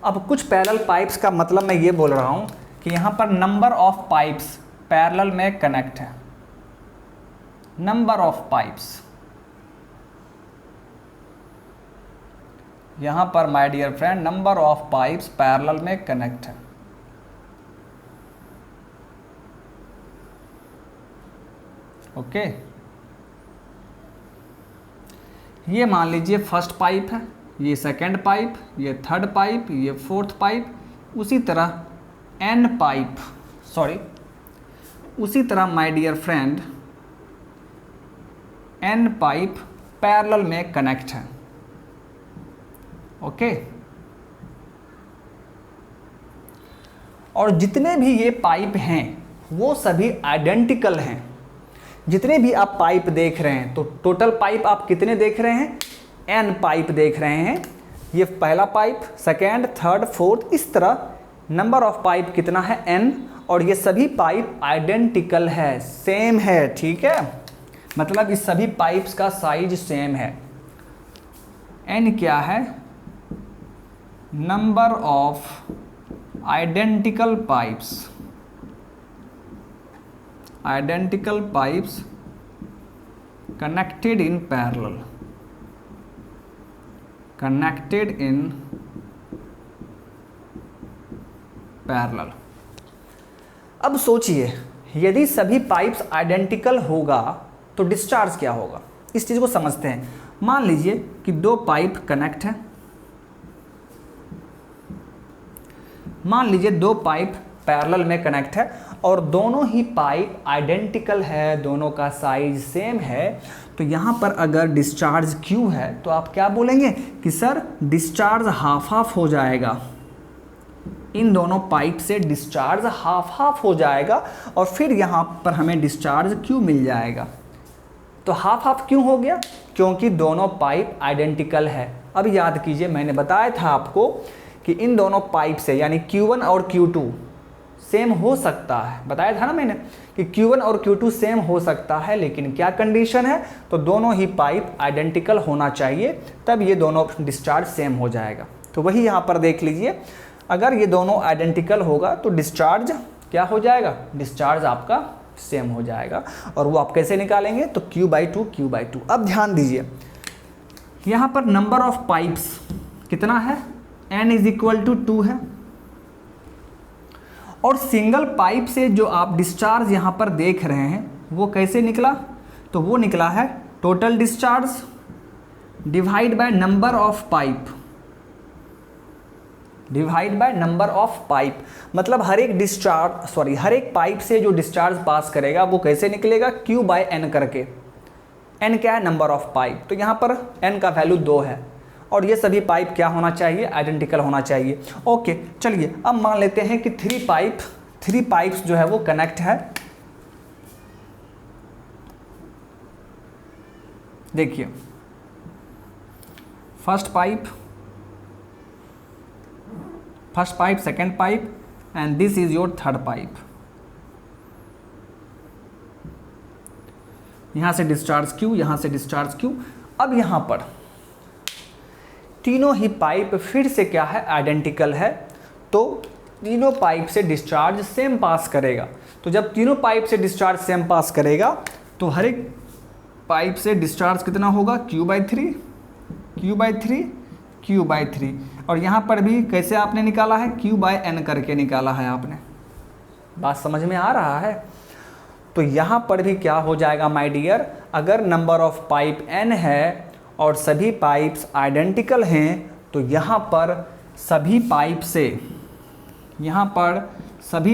अब कुछ पैरेलल पाइप्स का मतलब मैं ये बोल रहा हूँ कि यहाँ पर नंबर ऑफ पाइप्स पैरेलल में कनेक्ट है, नंबर ऑफ पाइप्स। यहाँ पर my dear friend number of pipes parallel में कनेक्ट है। ओके, ये मान लीजिए फर्स्ट पाइप है, ये सेकंड पाइप, ये थर्ड पाइप, ये फोर्थ पाइप, उसी तरह एन पाइप, सॉरी उसी तरह my dear friend N pipe parallel में कनेक्ट है। ओके, और जितने भी ये पाइप हैं वो सभी आइडेंटिकल हैं। जितने भी आप पाइप देख रहे हैं, तो टोटल पाइप आप कितने देख रहे हैं, एन पाइप देख रहे हैं। ये पहला पाइप, सेकेंड, थर्ड, फोर्थ, इस तरह नंबर ऑफ पाइप कितना है, एन, और ये सभी पाइप आइडेंटिकल है, सेम है। ठीक है, मतलब इस सभी पाइप्स का साइज सेम है। n क्या है? Number of identical pipes connected in parallel, अब सोचिए, यदि सभी पाइप्स आइडेंटिकल होगा तो डिस्चार्ज क्या होगा, इस चीज़ को समझते हैं। मान लीजिए कि दो पाइप कनेक्ट है, मान लीजिए दो पाइप पैरेलल में कनेक्ट है और दोनों ही पाइप आइडेंटिकल है, दोनों का साइज सेम है, तो यहाँ पर अगर डिस्चार्ज Q है तो आप क्या बोलेंगे कि सर डिस्चार्ज हाफ हाफ हो जाएगा, इन दोनों पाइप से डिस्चार्ज हाफ हाफ हो जाएगा और फिर यहाँ पर हमें डिस्चार्ज Q मिल जाएगा। तो हाफ हाफ क्यों हो गया? क्योंकि दोनों पाइप आइडेंटिकल है। अब याद कीजिए, मैंने बताया था आपको कि इन दोनों पाइप से यानी Q1 और Q2 सेम हो सकता है, बताया था ना मैंने कि Q1 और Q2 सेम हो सकता है, लेकिन क्या कंडीशन है? तो दोनों ही पाइप आइडेंटिकल होना चाहिए, तब ये दोनों डिस्चार्ज सेम हो जाएगा। तो वही यहाँ पर देख लीजिए, अगर ये दोनों आइडेंटिकल होगा तो डिस्चार्ज क्या हो जाएगा? डिस्चार्ज आपका सेम हो जाएगा। और वो आप कैसे निकालेंगे? तो Q/2 अब ध्यान दीजिए, यहाँ पर नंबर ऑफ पाइप्स कितना है? n = 2 है। और सिंगल पाइप से जो आप डिस्चार्ज यहाँ पर देख रहे हैं वो कैसे निकला? तो वो निकला है total discharge divide by number of pipe, मतलब हर एक पाइप से जो डिस्चार्ज पास करेगा वो कैसे निकलेगा? Q/n करके। n क्या है? Number of pipe. तो यहाँ पर n का वैल्यू 2 है और ये सभी पाइप क्या होना चाहिए? आइडेंटिकल होना चाहिए। ओके, चलिए अब मान लेते हैं कि थ्री पाइप्स जो है वो कनेक्ट है। देखिए, first pipe, second pipe and this is your third pipe. यहां से डिस्चार्ज Q, यहां से डिस्चार्ज Q। अब यहां पर तीनों ही पाइप फिर से क्या है? आइडेंटिकल है, तो तीनों पाइप से डिस्चार्ज सेम पास करेगा। तो जब तीनों पाइप से डिस्चार्ज सेम पास करेगा तो हर एक पाइप से डिस्चार्ज कितना होगा? Q/3 और यहाँ पर भी कैसे आपने निकाला है? Q/n करके निकाला है आपने। बात समझ में आ रहा है? तो यहाँ पर भी क्या हो जाएगा माय डियर? अगर नंबर ऑफ पाइप n है और सभी पाइप्स आइडेंटिकल हैं तो यहाँ पर सभी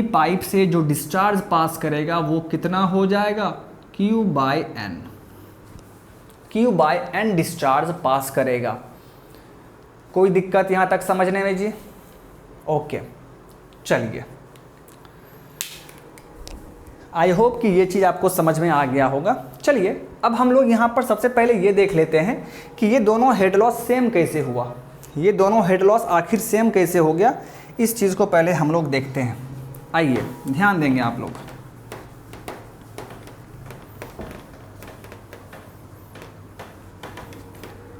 पाइप से जो डिस्चार्ज पास करेगा वो कितना हो जाएगा? Q/n डिस्चार्ज पास करेगा। कोई दिक्कत यहाँ तक समझने में जी? ओके, चलिए, आई होप कि ये चीज़ आपको समझ में आ गया होगा। चलिए अब हम लोग यहाँ पर सबसे पहले ये देख लेते हैं कि ये दोनों हेड लॉस सेम कैसे हुआ, ये दोनों हेड लॉस आखिर सेम कैसे हो गया, इस चीज़ को पहले हम लोग देखते हैं। आइए ध्यान देंगे आप लोग।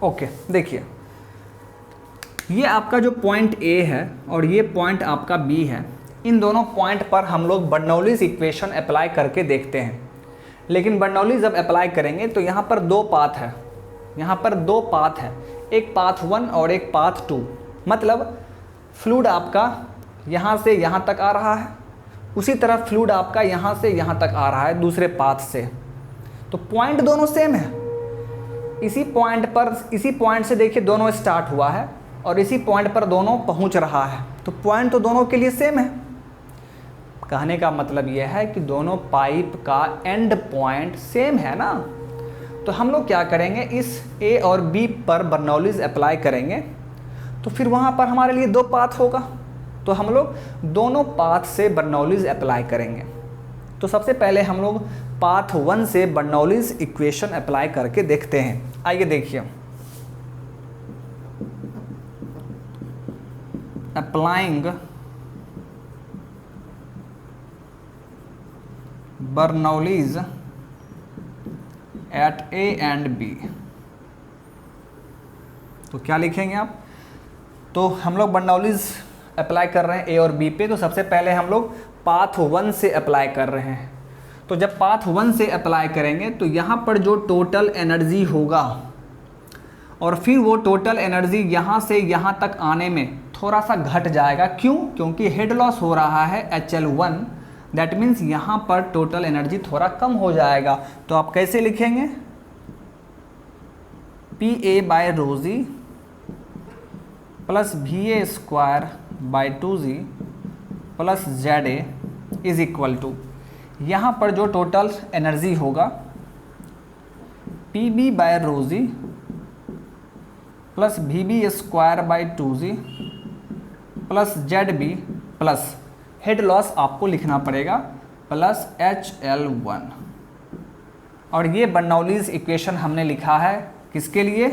ओके, देखिए, ये आपका जो पॉइंट A है और ये पॉइंट आपका B है, इन दोनों पॉइंट पर हम लोग बर्नौलीज इक्वेशन अप्लाई करके देखते हैं। लेकिन बर्नौलीज जब अप्लाई करेंगे तो यहाँ पर दो पाथ है, एक पाथ 1 और एक पाथ 2। मतलब फ्लूइड आपका यहाँ से यहाँ तक आ रहा है, उसी तरह फ्लूइड आपका यहाँ से यहाँ तक आ रहा है दूसरे पाथ से। तो पॉइंट दोनों सेम है। इसी पॉइंट से देखिए दोनों स्टार्ट हुआ है और इसी पॉइंट पर दोनों पहुँच रहा है, तो पॉइंट तो दोनों के लिए सेम है। कहने का मतलब यह है कि दोनों पाइप का एंड पॉइंट सेम है ना। तो हम लोग क्या करेंगे, इस A और B पर बर्नौलीज अप्लाई करेंगे तो फिर वहाँ पर हमारे लिए दो पाथ होगा, तो हम लोग दोनों पाथ से बर्नौलीज अप्लाई करेंगे। तो सबसे पहले हम लोग पाथ 1 से बर्नौलीज इक्वेशन अप्लाई करके देखते हैं। आइए देखिए, applying at A and B. तो क्या लिखेंगे आप? तो हम लोग बर्नौलीज अप्लाई कर रहे हैं ए और बी पे, तो सबसे पहले हम लोग पाथ 1 से अप्लाई कर रहे हैं। तो जब पाथ 1 से अप्लाई करेंगे तो यहाँ पर जो टोटल एनर्जी होगा और फिर वो टोटल एनर्जी यहाँ से यहाँ तक आने में थोड़ा सा घट जाएगा। क्यों? क्योंकि हेड लॉस हो रहा है HL1, दैट मीन्स यहाँ पर टोटल एनर्जी थोड़ा कम हो जाएगा। तो आप कैसे लिखेंगे? PA by ρg plus VA square by 2g plus ZA is equal to, यहाँ पर जो टोटल एनर्जी होगा PB by ρg plus VB square by 2g plus ZB plus head loss आपको लिखना पड़ेगा प्लस HL1। और ये बर्नौलीज इक्वेशन हमने लिखा है किसके लिए?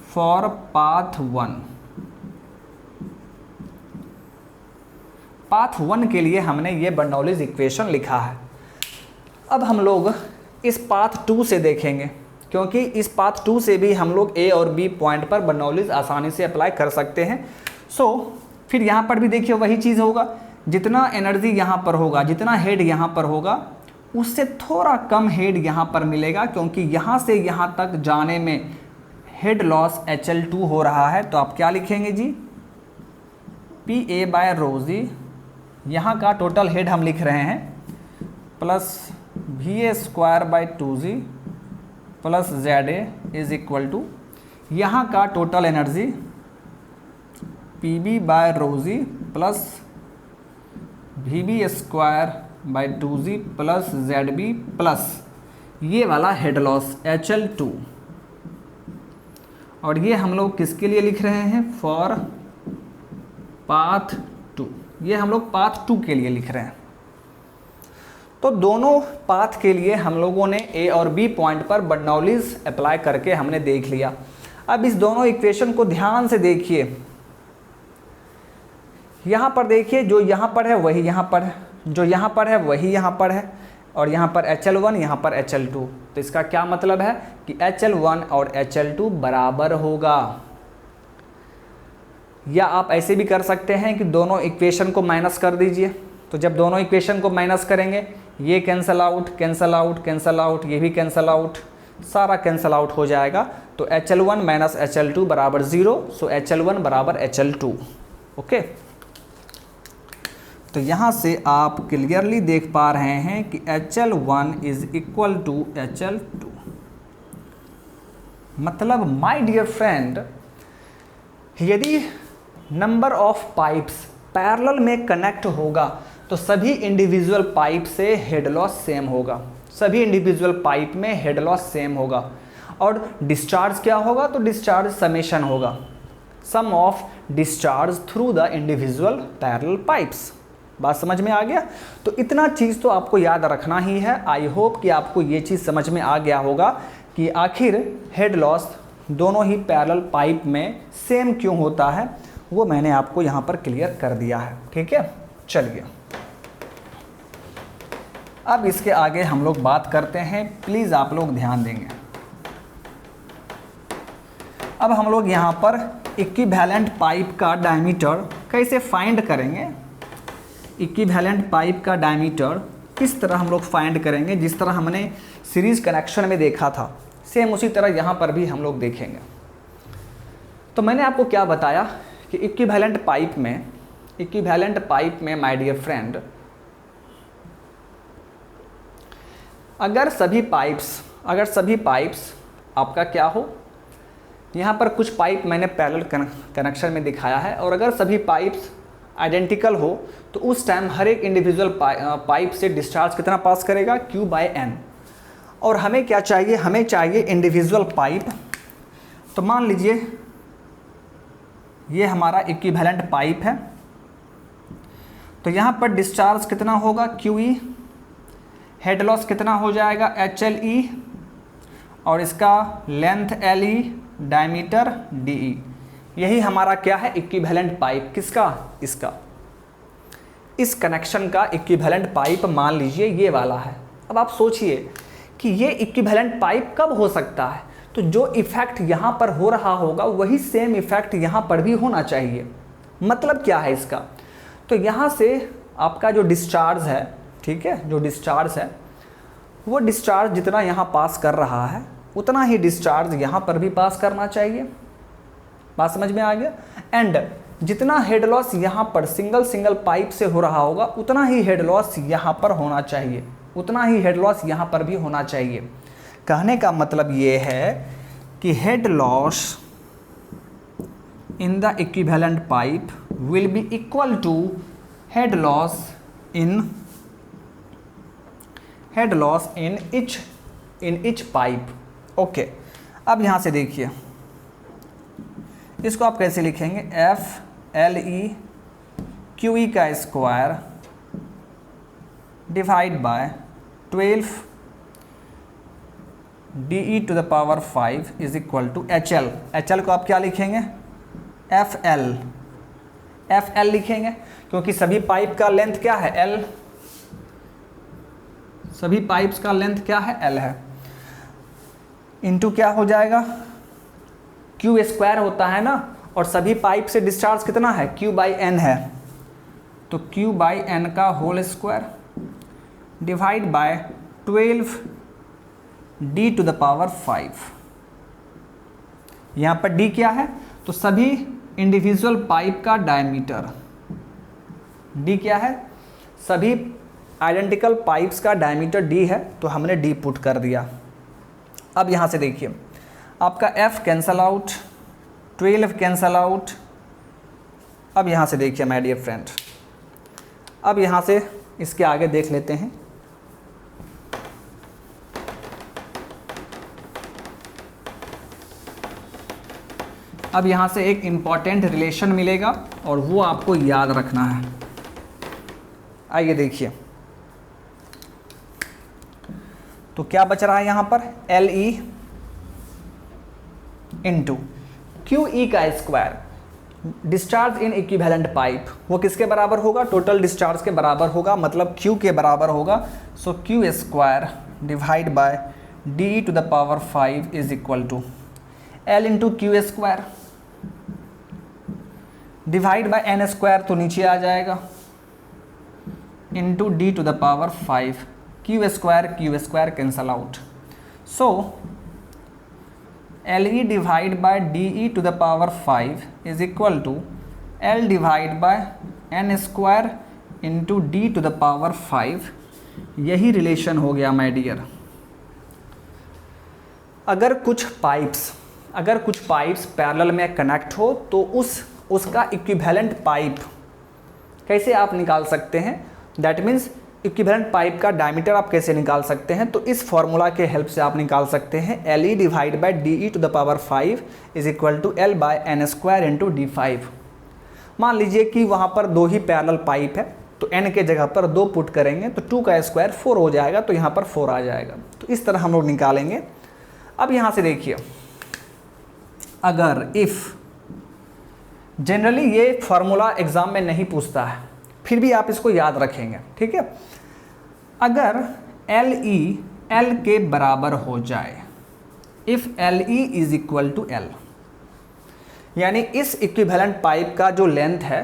For path 1। पाथ 1 के लिए हमने ये बर्नौलीज इक्वेशन लिखा है। अब हम लोग इस पाथ 2 से देखेंगे, क्योंकि इस पाथ 2 से भी हम लोग ए और बी पॉइंट पर बर्नौलीज आसानी से अप्लाई कर सकते हैं। फिर यहाँ पर भी देखिए वही चीज़ होगा, जितना एनर्जी यहाँ पर होगा, जितना हेड यहाँ पर होगा, उससे थोड़ा कम हेड यहाँ पर मिलेगा, क्योंकि यहाँ से यहाँ तक जाने में हेड लॉस HL2 हो रहा है। तो आप क्या लिखेंगे जी? PA बाय ρg, यहाँ का टोटल हेड हम लिख रहे हैं, plus VA square by 2g plus ZA is equal to, यहाँ का total energy PB by ρg plus VB square by 2g plus ZB plus ये वाला हेड लॉस HL2। और ये हम लोग किसके लिए लिख रहे हैं? For path 2। ये हम लोग पाथ 2 के लिए लिख रहे हैं। तो दोनों पाथ के लिए हम लोगों ने ए और बी पॉइंट पर बर्नौलीज अप्लाई करके हमने देख लिया। अब इस दोनों इक्वेशन को ध्यान से देखिए। यहाँ पर देखिए, जो यहाँ पर है वही यहाँ पर है, जो यहाँ पर है वही यहाँ पर है, और यहाँ पर HL1, यहाँ पर HL2। तो इसका क्या मतलब है कि HL1 और HL2 बराबर होगा। या आप ऐसे भी कर सकते हैं कि दोनों इक्वेशन को माइनस कर दीजिए। तो जब दोनों इक्वेशन को माइनस करेंगे, ये cancel out, cancel out, cancel out, ये भी कैंसल आउट, सारा कैंसल आउट हो जाएगा। तो HL1 माइनस HL2 बराबर 0। सो HL1 बराबर HL2। ओके, तो यहाँ से आप क्लियरली देख पा रहे हैं कि HL1 is equal to HL2। मतलब माय डियर फ्रेंड, यदि नंबर ऑफ पाइप्स पैरेलल में कनेक्ट होगा तो सभी इंडिविजुअल पाइप से हेड लॉस सेम होगा। सभी इंडिविजुअल पाइप में हेड लॉस सेम होगा। और डिस्चार्ज क्या होगा? तो डिस्चार्ज समेशन होगा, sum of discharge through the individual parallel pipes. बात समझ में आ गया? तो इतना चीज़ तो आपको याद रखना ही है। आई होप कि आपको ये चीज़ समझ में आ गया होगा कि आखिर हेड लॉस दोनों ही पैरेलल पाइप में सेम क्यों होता है, वो मैंने आपको यहाँ पर क्लियर कर दिया है। ठीक है, चलिए अब इसके आगे हम लोग बात करते हैं। प्लीज़ आप लोग ध्यान देंगे। अब हम लोग यहाँ पर इक्विवेलेंट पाइप का डायमीटर कैसे फाइंड करेंगे। इक्विवेलेंट पाइप का डायमीटर किस तरह हम लोग फाइंड करेंगे, जिस तरह हमने सीरीज कनेक्शन में देखा था, सेम उसी तरह यहाँ पर भी हम लोग देखेंगे। तो मैंने आपको क्या बताया कि इक्विवेलेंट पाइप में माय डियर फ्रेंड, अगर सभी पाइप्स आपका क्या हो, यहाँ पर कुछ पाइप मैंने पैरेलल कनेक्शन में दिखाया है, और अगर सभी पाइप्स आइडेंटिकल हो तो उस टाइम हर एक इंडिविजुअल पाइप से डिस्चार्ज कितना पास करेगा? Q by N। और हमें क्या चाहिए? हमें चाहिए इंडिविजुअल पाइप। तो मान लीजिए ये हमारा इक्विवेलेंट पाइप है, तो यहाँ पर डिस्चार्ज कितना होगा? QE। हेड लॉस कितना हो जाएगा? HLE। और इसका लेंथ LE, डायमीटर DE। यही हमारा क्या है? Equivalent pipe. किसका? इसका। इस कनेक्शन का इक्विवेलेंट पाइप मान लीजिए ये वाला है। अब आप सोचिए कि ये इक्विवेलेंट पाइप कब हो सकता है, तो जो इफेक्ट यहाँ पर हो रहा होगा वही सेम इफेक्ट यहाँ पर भी होना चाहिए। मतलब क्या है इसका, तो यहाँ से आपका जो डिस्चार्ज है, ठीक है, जो डिस्चार्ज है वो डिस्चार्ज जितना यहाँ पास कर रहा है उतना ही डिस्चार्ज यहाँ पर भी पास करना चाहिए। बात समझ में आ गया। एंड जितना हेड लॉस यहाँ पर सिंगल पाइप से हो रहा होगा उतना ही हेड लॉस यहाँ पर होना चाहिए, उतना ही हेड लॉस यहाँ पर भी होना चाहिए। कहने का मतलब ये है कि head loss in the equivalent pipe will be equal to head loss in each pipe. Okay, अब यहाँ से देखिए इसको आप कैसे लिखेंगे, FLE/QE का square divide by 12 DE to the power 5 is equal to HL। HL को आप क्या लिखेंगे, FL लिखेंगे, क्योंकि सभी पाइप का लेंथ क्या है, L, सभी पाइप्स का लेंथ क्या है, L है। इनटू क्या हो जाएगा, Q स्क्वायर होता है ना, और सभी पाइप से डिस्चार्ज कितना है, Q/N है, तो Q/N का whole square divide by 12 D to the power 5। यहाँ पर D क्या है, तो सभी इंडिविजुअल पाइप का डायमीटर। D क्या है, सभी आइडेंटिकल पाइप्स का डायमीटर D है, तो हमने D पुट कर दिया। अब यहाँ से देखिए आपका F cancel out, 12 cancel out. अब यहाँ से देखिए माय डियर फ्रेंड, अब यहाँ से इसके आगे देख लेते हैं। अब यहाँ से एक इम्पॉर्टेंट रिलेशन मिलेगा और वो आपको याद रखना है। आइए देखिए, तो क्या बच रहा है यहाँ पर, LE इंटू QE का square, discharge in equivalent pipe, वो किसके बराबर होगा, टोटल डिस्चार्ज के बराबर होगा, मतलब Q के बराबर होगा। So Q square divide by DE to the power 5 is equal to L into Q square divide by N square, तो नीचे आ जाएगा, into D to the power 5, Q square cancel out. So LE divide by DE to the power 5 is equal to L divide by N square into D to the power 5। यही relation हो गया my dear. अगर कुछ pipes parallel में connect हो तो उसका equivalent pipe कैसे आप निकाल सकते हैं, दैट मीन्स इक्विवेलेंट पाइप का डायमीटर आप कैसे निकाल सकते हैं, तो इस फॉर्मूला के हेल्प से आप निकाल सकते हैं। LE divide by DE to the power 5 is equal to L by N square into D5। मान लीजिए कि वहाँ पर दो ही पैरेलल पाइप है, तो N के जगह पर 2 पुट करेंगे तो 2 का स्क्वायर 4 हो जाएगा, तो यहाँ पर 4 आ जाएगा। तो इस तरह हम लोग निकालेंगे। अब यहाँ से देखिए, अगर इफ़, जनरली ये फॉर्मूला एग्ज़ाम में नहीं पूछता है, फिर भी आप इसको याद रखेंगे, ठीक है। अगर LE L के बराबर हो जाए, if LE is equal to L, यानी इस इक्विवेलेंट पाइप का जो लेंथ है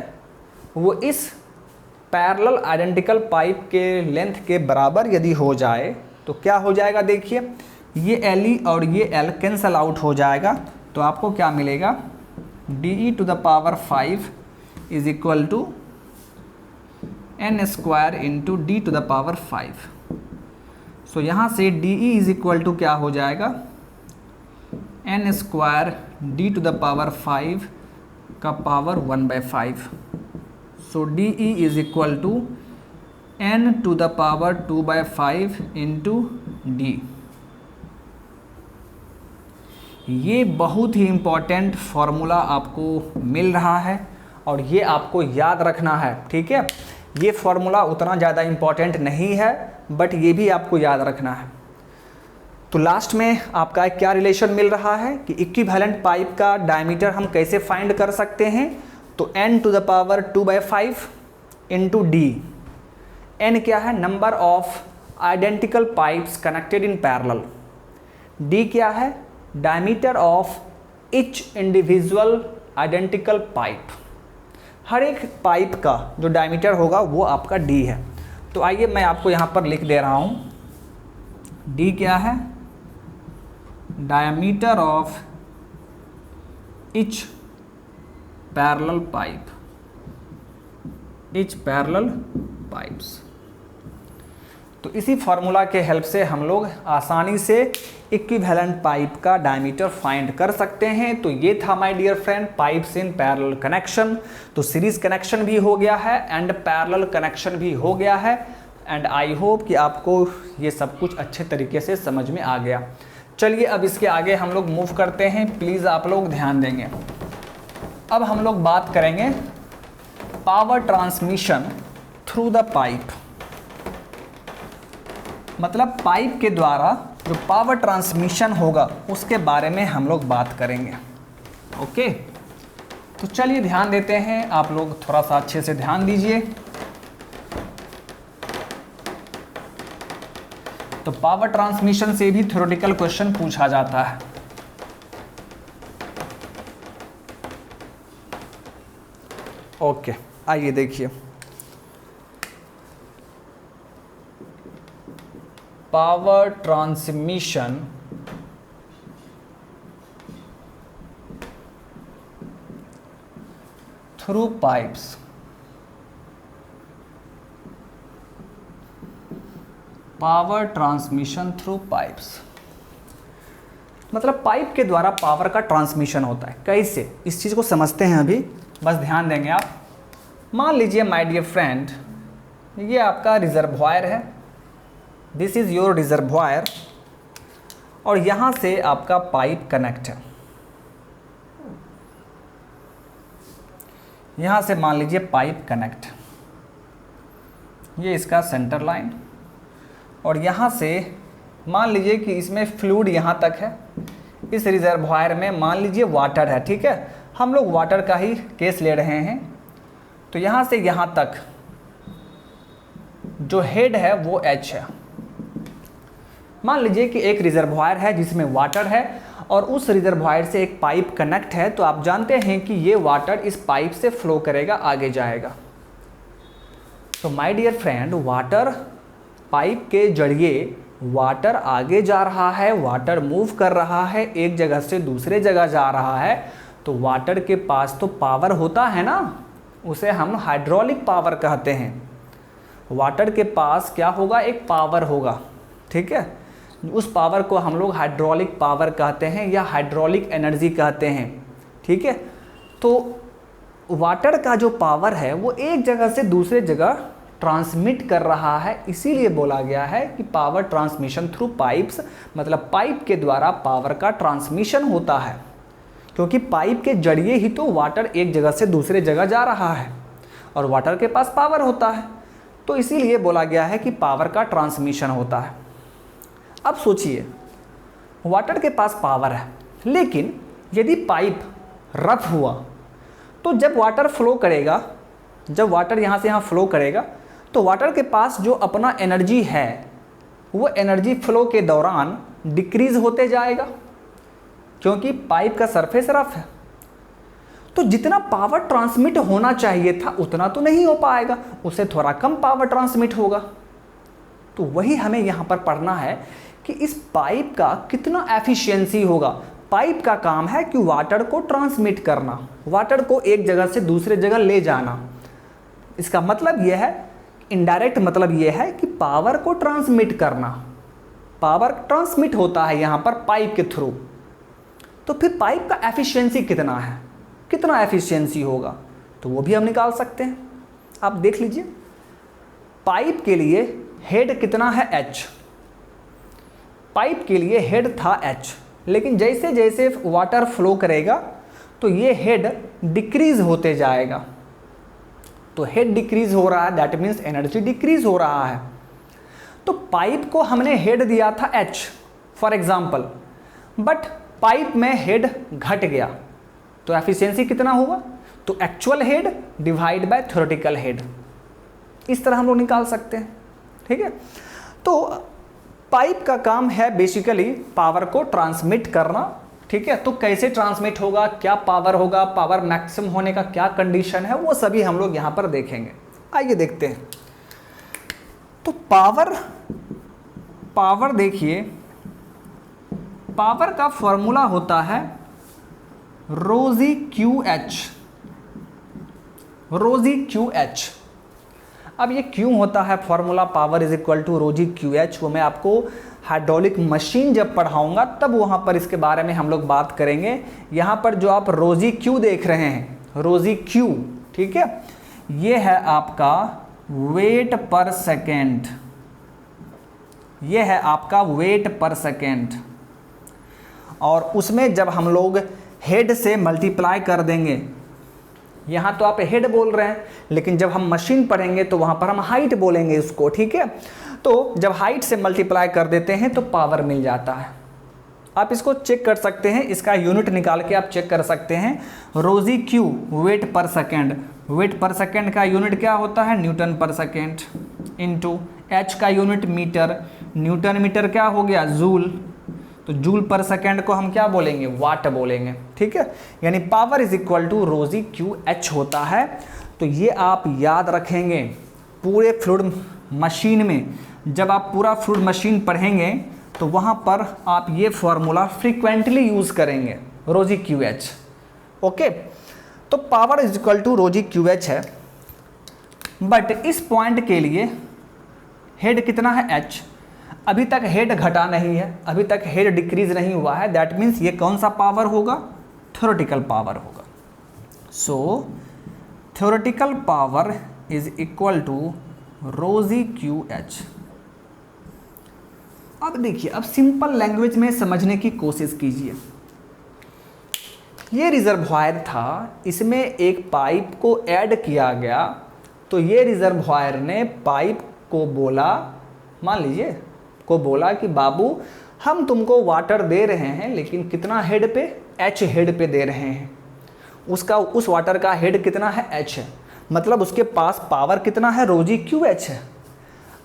वो इस पैरेलल आइडेंटिकल पाइप के लेंथ के बराबर यदि हो जाए, तो क्या हो जाएगा, देखिए ये LE और ये L कैंसल आउट हो जाएगा, तो आपको क्या मिलेगा, DE to the power 5 is equal to N square into D to the power 5। So यहाँ से DE इज इक्वल टू क्या हो जाएगा, N square D to the power 5 का power 1/5। So DE is equal to N to the power 2/5 into D। ये बहुत ही important formula आपको मिल रहा है और ये आपको याद रखना है, ठीक है। ये फॉर्मूला उतना ज़्यादा इम्पॉर्टेंट नहीं है, बट ये भी आपको याद रखना है। तो लास्ट में आपका एक क्या रिलेशन मिल रहा है कि इक्विवेलेंट पाइप का डायमीटर हम कैसे फाइंड कर सकते हैं, तो n to the power 2/5 into D। n क्या है, number of identical pipes connected in parallel. D क्या है? Diameter of each individual identical pipe. हर एक पाइप का जो डायमीटर होगा वो आपका डी है। तो आइए मैं आपको यहाँ पर लिख दे रहा हूँ, डी क्या है? Diameter of each parallel pipe, each parallel pipes. तो इसी फार्मूला के हेल्प से हम लोग आसानी से इक्विवेलेंट पाइप का डायमीटर फाइंड कर सकते हैं। तो ये था my dear friend pipes in parallel connection. तो सीरीज कनेक्शन भी हो गया है एंड पैरेलल कनेक्शन भी हो गया है एंड आई होप कि आपको ये सब कुछ अच्छे तरीके से समझ में आ गया। चलिए अब इसके आगे हम लोग मूव करते हैं, प्लीज़ आप लोग ध्यान देंगे। अब हम लोग बात करेंगे power transmission through the pipe, मतलब पाइप के द्वारा जो पावर ट्रांसमिशन होगा उसके बारे में हम लोग बात करेंगे। ओके, तो चलिए ध्यान देते हैं, आप लोग थोड़ा सा अच्छे से ध्यान दीजिए। तो पावर ट्रांसमिशन से भी थ्योरेटिकल क्वेश्चन पूछा जाता है। ओके, आइए देखिए, power transmission through pipes. Power transmission through pipes मतलब पाइप के द्वारा पावर का ट्रांसमिशन होता है। कैसे, इस चीज़ को समझते हैं अभी, बस ध्यान देंगे आप। मान लीजिए माय डियर फ्रेंड, ये आपका रिजर्वॉयर है, दिस इज़ योर रिजर्वॉयर, और यहाँ से आपका पाइप कनेक्ट है। यहाँ से मान लीजिए पाइप कनेक्ट, ये इसका सेंटर लाइन, और यहाँ से मान लीजिए कि इसमें फ्लूइड यहाँ तक है। इस रिजर्वॉयर में मान लीजिए वाटर है, ठीक है, हम लोग वाटर का ही केस ले रहे हैं। तो यहाँ से यहाँ तक जो हेड है वो H है। मान लीजिए कि एक रिजर्वॉयर है जिसमें वाटर है और उस रिजर्वॉयर से एक पाइप कनेक्ट है। तो आप जानते हैं कि ये वाटर इस पाइप से फ्लो करेगा, आगे जाएगा। तो my dear friend, water pipe के जरिए वाटर आगे जा रहा है, वाटर मूव कर रहा है, एक जगह से दूसरे जगह जा रहा है। तो वाटर के पास तो पावर होता है ना, उसे हम हाइड्रोलिक पावर कहते हैं। वाटर के पास क्या होगा? एक पावर होगा, ठीक है। उस पावर को हम लोग हाइड्रोलिक पावर कहते हैं या हाइड्रोलिक एनर्जी कहते हैं, ठीक है। तो वाटर का जो पावर है वो एक जगह से दूसरे जगह ट्रांसमिट कर रहा है, इसीलिए बोला गया है कि पावर ट्रांसमिशन थ्रू पाइप्स, मतलब पाइप के द्वारा पावर का ट्रांसमिशन होता है, क्योंकि पाइप के जरिए ही तो वाटर एक जगह से दूसरे जगह जा रहा है और वाटर के पास पावर होता है। तो इसीलिए बोला गया है कि पावर का ट्रांसमिशन होता है। अब सोचिए, वाटर के पास पावर है, लेकिन यदि पाइप रफ हुआ तो जब वाटर फ्लो करेगा, जब वाटर यहाँ से यहाँ फ्लो करेगा, तो वाटर के पास जो अपना एनर्जी है वो एनर्जी फ्लो के दौरान डिक्रीज होते जाएगा, क्योंकि पाइप का सरफेस रफ है। तो जितना पावर ट्रांसमिट होना चाहिए था उतना तो नहीं हो पाएगा, उससे थोड़ा कम पावर ट्रांसमिट होगा। तो वही हमें यहाँ पर पढ़ना है कि इस पाइप का कितना एफिशिएंसी होगा। पाइप का काम है कि वाटर को ट्रांसमिट करना, वाटर को एक जगह से दूसरे जगह ले जाना। इसका मतलब यह है, इनडायरेक्ट मतलब यह है कि पावर को ट्रांसमिट करना। पावर ट्रांसमिट होता है यहाँ पर पाइप के थ्रू। तो फिर पाइप का एफिशिएंसी कितना है, कितना एफिशिएंसी होगा, तो वो भी हम निकाल सकते हैं। आप देख लीजिए, पाइप के लिए हेड कितना है? H। पाइप के लिए हेड था H, लेकिन जैसे जैसे वाटर फ्लो करेगा तो ये हेड डिक्रीज होते जाएगा। तो हेड डिक्रीज हो रहा है, दैट मीन्स एनर्जी डिक्रीज हो रहा है। तो पाइप को हमने हेड दिया था H for example, but pipe में हेड घट गया तो एफिशिएंसी कितना होगा? तो actual head divide by theoretical head. इस तरह हम लोग निकाल सकते हैं, ठीक है। तो पाइप का काम है बेसिकली पावर को ट्रांसमिट करना, ठीक है। तो कैसे ट्रांसमिट होगा, क्या पावर होगा, पावर मैक्सिमम होने का क्या कंडीशन है, वो सभी हम लोग यहाँ पर देखेंगे। आइए देखते हैं। तो पावर देखिए, पावर का फॉर्मूला होता है रोजी क्यू एच। अब ये क्यों होता है formula power is equal to rho g Q H, वो मैं आपको हाइड्रोलिक मशीन जब पढ़ाऊंगा तब वहाँ पर इसके बारे में हम लोग बात करेंगे। यहाँ पर जो आप रोजी क्यू देख रहे हैं, रोजी क्यू, ठीक है, ये है आपका वेट पर सेकेंड, ये है आपका वेट पर सेकेंड। और उसमें जब हम लोग हेड से मल्टीप्लाई कर देंगे, यहाँ तो आप हेड बोल रहे हैं, लेकिन जब हम मशीन पढ़ेंगे तो वहाँ पर हम हाइट बोलेंगे इसको, ठीक है। तो जब हाइट से मल्टीप्लाई कर देते हैं तो पावर मिल जाता है। आप इसको चेक कर सकते हैं, इसका यूनिट निकाल के आप चेक कर सकते हैं। रोजी क्यू वेट पर सेकेंड, वेट पर सेकेंड का यूनिट क्या होता है, न्यूटन पर सेकेंड, इनटू एच का यूनिट मीटर, न्यूटन मीटर क्या हो गया, जूल, तो जूल पर सेकेंड को हम क्या बोलेंगे, वाट बोलेंगे, ठीक है। यानी power is equal to rho g Q H होता है। तो ये आप याद रखेंगे पूरे फ्लूइड मशीन में। जब आप पूरा फ्लूइड मशीन पढ़ेंगे तो वहाँ पर आप ये फॉर्मूला फ्रीक्वेंटली यूज़ करेंगे, रोजी क्यू एच, ओके। तो power is equal to rho g Q H है, बट इस पॉइंट के लिए हेड कितना है, एच। अभी तक हेड घटा नहीं है, अभी तक हेड डिक्रीज नहीं हुआ है, दैट मीन्स ये कौन सा पावर होगा, थ्योरेटिकल पावर होगा। So theoretical power is equal to rho g Q H. अब देखिए, अब सिंपल लैंग्वेज में समझने की कोशिश कीजिए। ये रिजर्वॉयर था, इसमें एक पाइप को ऐड किया गया, तो ये रिजर्वॉयर ने पाइप को बोला, मान लीजिए को बोला कि बाबू हम तुमको वाटर दे रहे हैं, लेकिन कितना हेड पे, एच हेड पे दे रहे हैं। उसका उस वाटर का हेड कितना है, एच है, मतलब उसके पास पावर कितना है, रोजी क्यू एच है।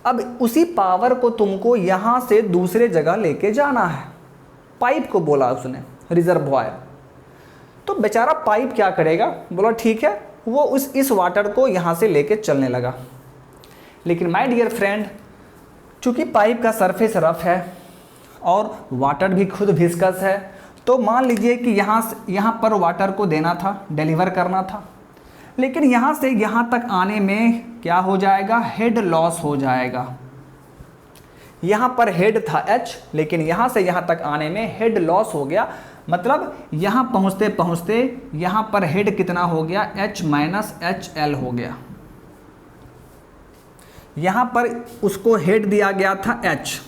अब उसी पावर को तुमको यहाँ से दूसरे जगह लेके जाना है, पाइप को बोला उसने, रिजर्वॉयर। तो बेचारा पाइप क्या करेगा, बोला ठीक है, वो इस वाटर को यहाँ से लेके चलने लगा। लेकिन माय डियर फ्रेंड, चूँकि पाइप का सरफेस रफ है और वाटर भी खुद विस्कस है, तो मान लीजिए कि यहाँ पर वाटर को देना था, डिलीवर करना था, लेकिन यहाँ से यहाँ तक आने में क्या हो जाएगा, हेड लॉस हो जाएगा। यहाँ पर हेड था एच, लेकिन यहाँ से यहाँ तक आने में हेड लॉस हो गया, मतलब यहाँ पहुँचते पहुँचते यहाँ पर हेड कितना हो गया, एच माइनस एच एल हो गया। यहाँ पर उसको हेड दिया गया था एच,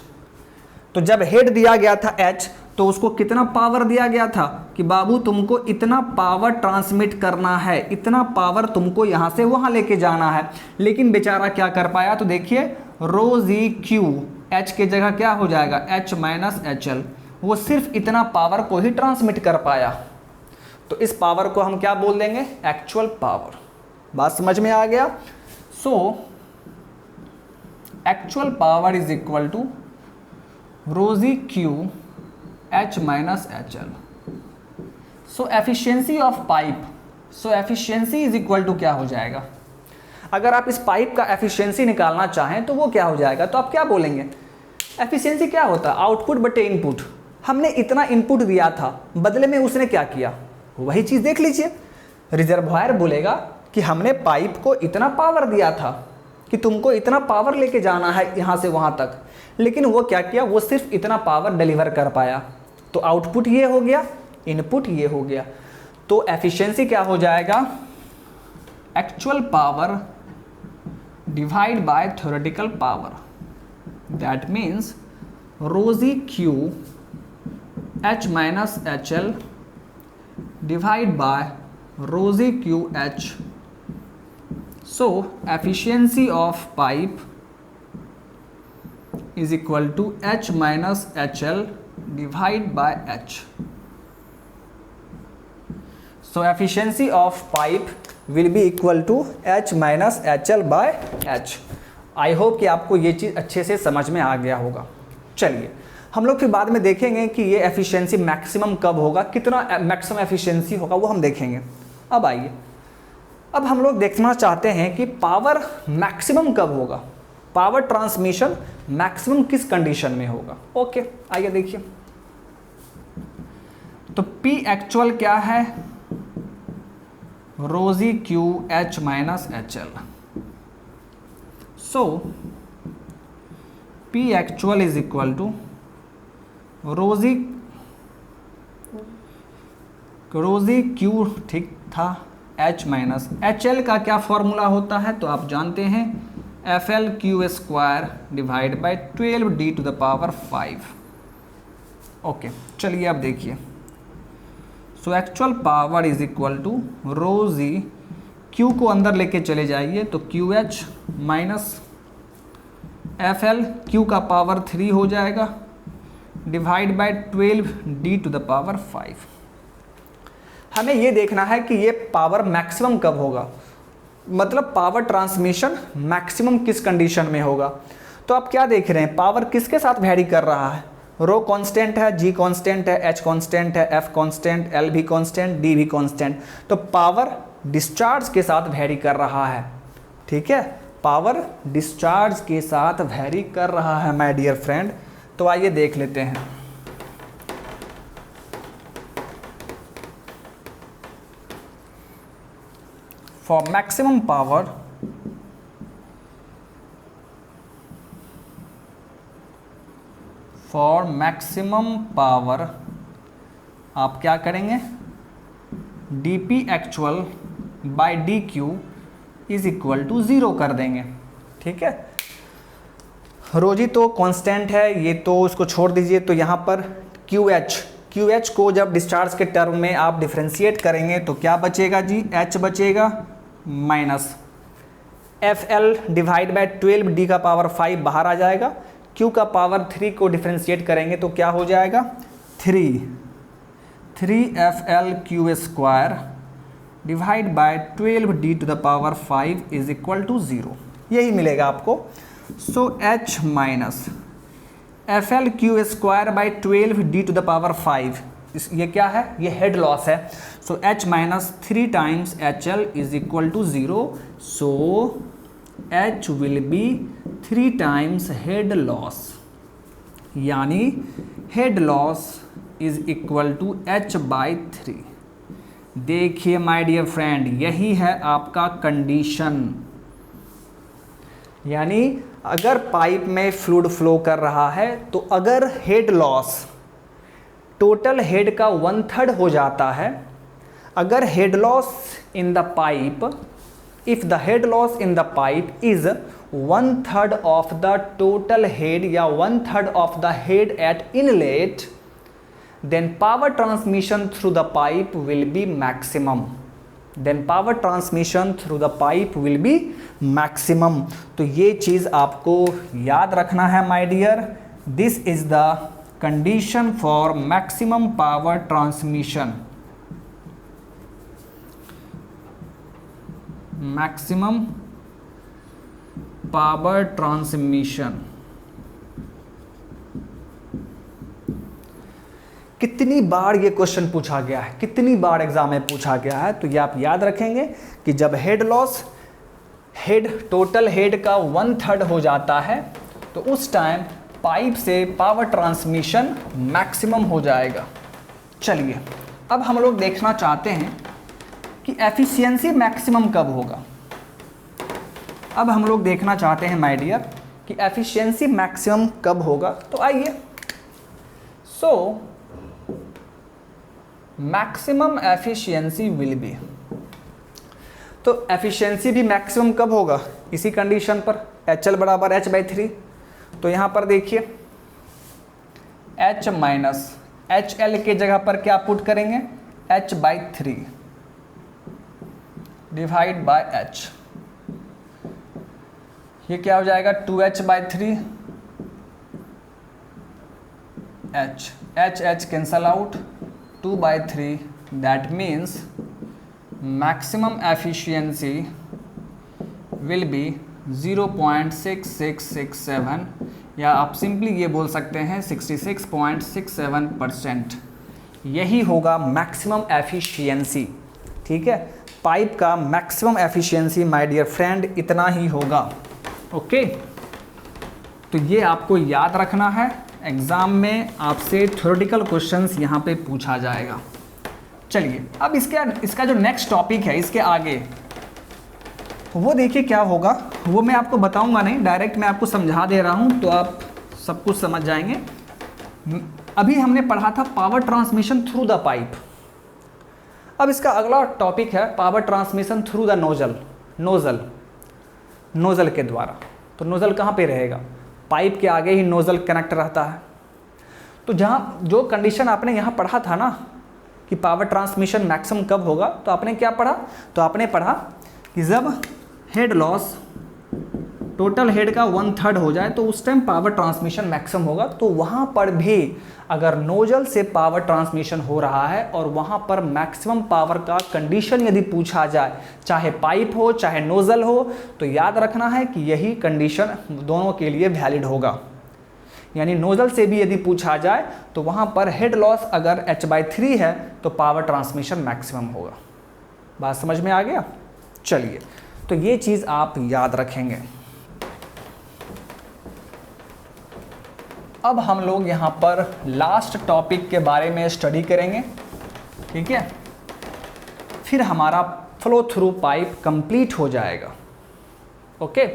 तो जब हेड दिया गया था एच तो उसको कितना पावर दिया गया था कि बाबू तुमको इतना पावर ट्रांसमिट करना है, इतना पावर तुमको यहाँ से वहाँ लेके जाना है। लेकिन बेचारा क्या कर पाया, तो देखिए रोजी क्यू एच के जगह क्या हो जाएगा, एच माइनस एच एल, वो सिर्फ इतना पावर को ही ट्रांसमिट कर पाया। तो इस पावर को हम क्या बोल देंगे, एक्चुअल पावर। बात समझ में आ गया। So actual power is equal to rho g Q H minus H L. So efficiency of pipe, so efficiency is equal to क्या हो जाएगा, अगर आप इस पाइप का एफिशिएंसी निकालना चाहें तो वो क्या हो जाएगा, तो आप क्या बोलेंगे, एफिशिएंसी क्या होता है, आउटपुट बटे इनपुट। हमने इतना इनपुट दिया था, बदले में उसने क्या किया, वही चीज़ देख लीजिए। रिजर्वॉयर बोलेगा कि हमने पाइप को इतना पावर दिया था कि तुमको इतना पावर लेके जाना है यहाँ से वहाँ तक, लेकिन वो क्या किया, वो सिर्फ इतना पावर डिलीवर कर पाया। तो आउटपुट ये हो गया, इनपुट ये हो गया। तो एफिशिएंसी क्या हो जाएगा, actual power divide by theoretical power, that means rho g Q H minus H L divide by rho g Q H. So efficiency of pipe is equal to H minus HL divided by H. So efficiency of pipe will be equal to H minus HL by H. I hope कि आपको ये चीज़ अच्छे से समझ में आ गया होगा। चलिए हम लोग फिर बाद में देखेंगे कि ये एफिशिएंसी मैक्सिमम कब होगा, कितना मैक्सिमम एफिशिएंसी होगा वो हम देखेंगे। अब आइए, अब हम लोग देखना चाहते हैं कि पावर मैक्सिमम कब होगा, पावर ट्रांसमिशन मैक्सिमम किस कंडीशन में होगा। ओके आइए देखिए, तो P एक्चुअल क्या है, rho g Q H minus H L. So P actual is equal to rho g Q, ठीक था, H माइनस एच एल का क्या फॉर्मूला होता है तो आप जानते हैं, F L Q square divide by 12 d to the power 5। Okay चलिए अब देखिए, so actual power is equal to rho g Q को अंदर लेके चले जाइए तो Q H minus F L Q का पावर 3 हो जाएगा divide by 12 d to the power 5। हमें ये देखना है कि ये पावर मैक्सिमम कब होगा, मतलब पावर ट्रांसमिशन मैक्सिमम किस कंडीशन में होगा। तो आप क्या देख रहे हैं, पावर किसके साथ वैरी कर रहा है, रो कांस्टेंट है, जी कांस्टेंट है, एच कांस्टेंट है, एफ कांस्टेंट, एल भी कांस्टेंट, डी भी कांस्टेंट। तो पावर डिस्चार्ज के साथ वैरी कर रहा है, ठीक है, पावर डिस्चार्ज के साथ वैरी कर रहा है माय डियर फ्रेंड। तो आइए देख लेते हैं, फॉर मैक्सिमम पावर आप क्या करेंगे, dP actual by D Q is equal to 0 कर देंगे, ठीक है। रोजी तो कांस्टेंट है, ये तो उसको छोड़ दीजिए। तो यहाँ पर क्यू एच को जब डिस्चार्ज के टर्म में आप डिफ्रेंशिएट करेंगे तो क्या बचेगा जी, एच बचेगा minus F L divide by 12 D का पावर 5 बाहर आ जाएगा, क्यू का पावर 3 को डिफ्रेंशिएट करेंगे तो क्या हो जाएगा, 3 F L Q square divide by 12 D to the power 5 is equal to 0, यही मिलेगा आपको। सो H minus F L Q square by 12 D to the power 5, ये क्या है, ये हेड लॉस है। So H minus 3 times H L is equal to 0। So H will be 3 times head loss, यानी head loss is equal to H by 3। देखिए my dear friend, यही है आपका कंडीशन, यानी अगर पाइप में फ्लूइड फ्लो कर रहा है तो अगर हेड लॉस टोटल हेड का 1/3 हो जाता है, अगर head loss in the pipe, if the head loss in the pipe is 1/3 of the total head या 1/3 of the head at inlet, then power transmission through the pipe will be maximum, तो ये चीज़ आपको याद रखना है my dear. This is the condition for maximum power transmission, कितनी बार ये क्वेश्चन पूछा गया है, कितनी बार एग्जाम में पूछा गया है, तो ये आप याद रखेंगे कि जब हेड लॉस टोटल हेड का 1/3 हो जाता है तो उस टाइम पाइप से पावर ट्रांसमिशन मैक्सिमम हो जाएगा। चलिए अब हम लोग देखना चाहते हैं कि एफिशिएंसी मैक्सिमम कब होगा। अब हम लोग देखना चाहते हैं माय डियर कि एफिशिएंसी मैक्सिमम कब होगा। तो आइए, so maximum efficiency will be, तो एफिशिएंसी भी मैक्सिमम कब होगा, इसी कंडीशन पर एच एल बराबर एच बाई 3। तो यहाँ पर देखिए एच माइनस एच एल के जगह पर क्या पुट करेंगे, H by 3 divide by H, ये क्या हो जाएगा 2h by 3, H cancel out, 2 by 3, that means maximum efficiency will be 0.6667 या आप सिंपली ये बोल सकते हैं 66.67%। यही होगा मैक्सिमम एफिशिएंसी। ठीक है, पाइप का maximum efficiency my dear friend इतना ही होगा। ओके, तो ये आपको याद रखना है, एग्ज़ाम में आपसे थ्योरेटिकल क्वेश्चंस यहाँ पे पूछा जाएगा। चलिए अब इसका जो नेक्स्ट टॉपिक है इसके आगे, वो देखिए क्या होगा, वो मैं आपको बताऊंगा नहीं, डायरेक्ट मैं आपको समझा दे रहा हूँ तो आप सब कुछ समझ जाएंगे। अभी हमने पढ़ा था power transmission through the pipe. अब इसका अगला टॉपिक है power transmission through the nozzle के द्वारा। तो नोज़ल कहाँ पे रहेगा? पाइप के आगे ही नोज़ल कनेक्ट रहता है। तो जहाँ जो कंडीशन आपने यहाँ पढ़ा था ना कि पावर ट्रांसमिशन मैक्सिमम कब होगा, तो आपने क्या पढ़ा? तो आपने पढ़ा कि जब हेड लॉस टोटल हेड का 1/3 हो जाए तो उस टाइम पावर ट्रांसमिशन मैक्सिमम होगा। तो वहाँ पर भी अगर नोजल से पावर ट्रांसमिशन हो रहा है और वहाँ पर मैक्सिमम पावर का कंडीशन यदि पूछा जाए, चाहे पाइप हो चाहे नोजल हो, तो याद रखना है कि यही कंडीशन दोनों के लिए वैलिड होगा। यानी नोजल से भी यदि पूछा जाए तो वहाँ पर हेड लॉस अगर H/3 है तो पावर ट्रांसमिशन मैक्सिमम होगा। बात समझ में आ गया? चलिए, तो ये चीज़ आप याद रखेंगे। अब हम लोग यहाँ पर लास्ट टॉपिक के बारे में स्टडी करेंगे। ठीक है, फिर हमारा फ्लो थ्रू पाइप कंप्लीट हो जाएगा। ओके,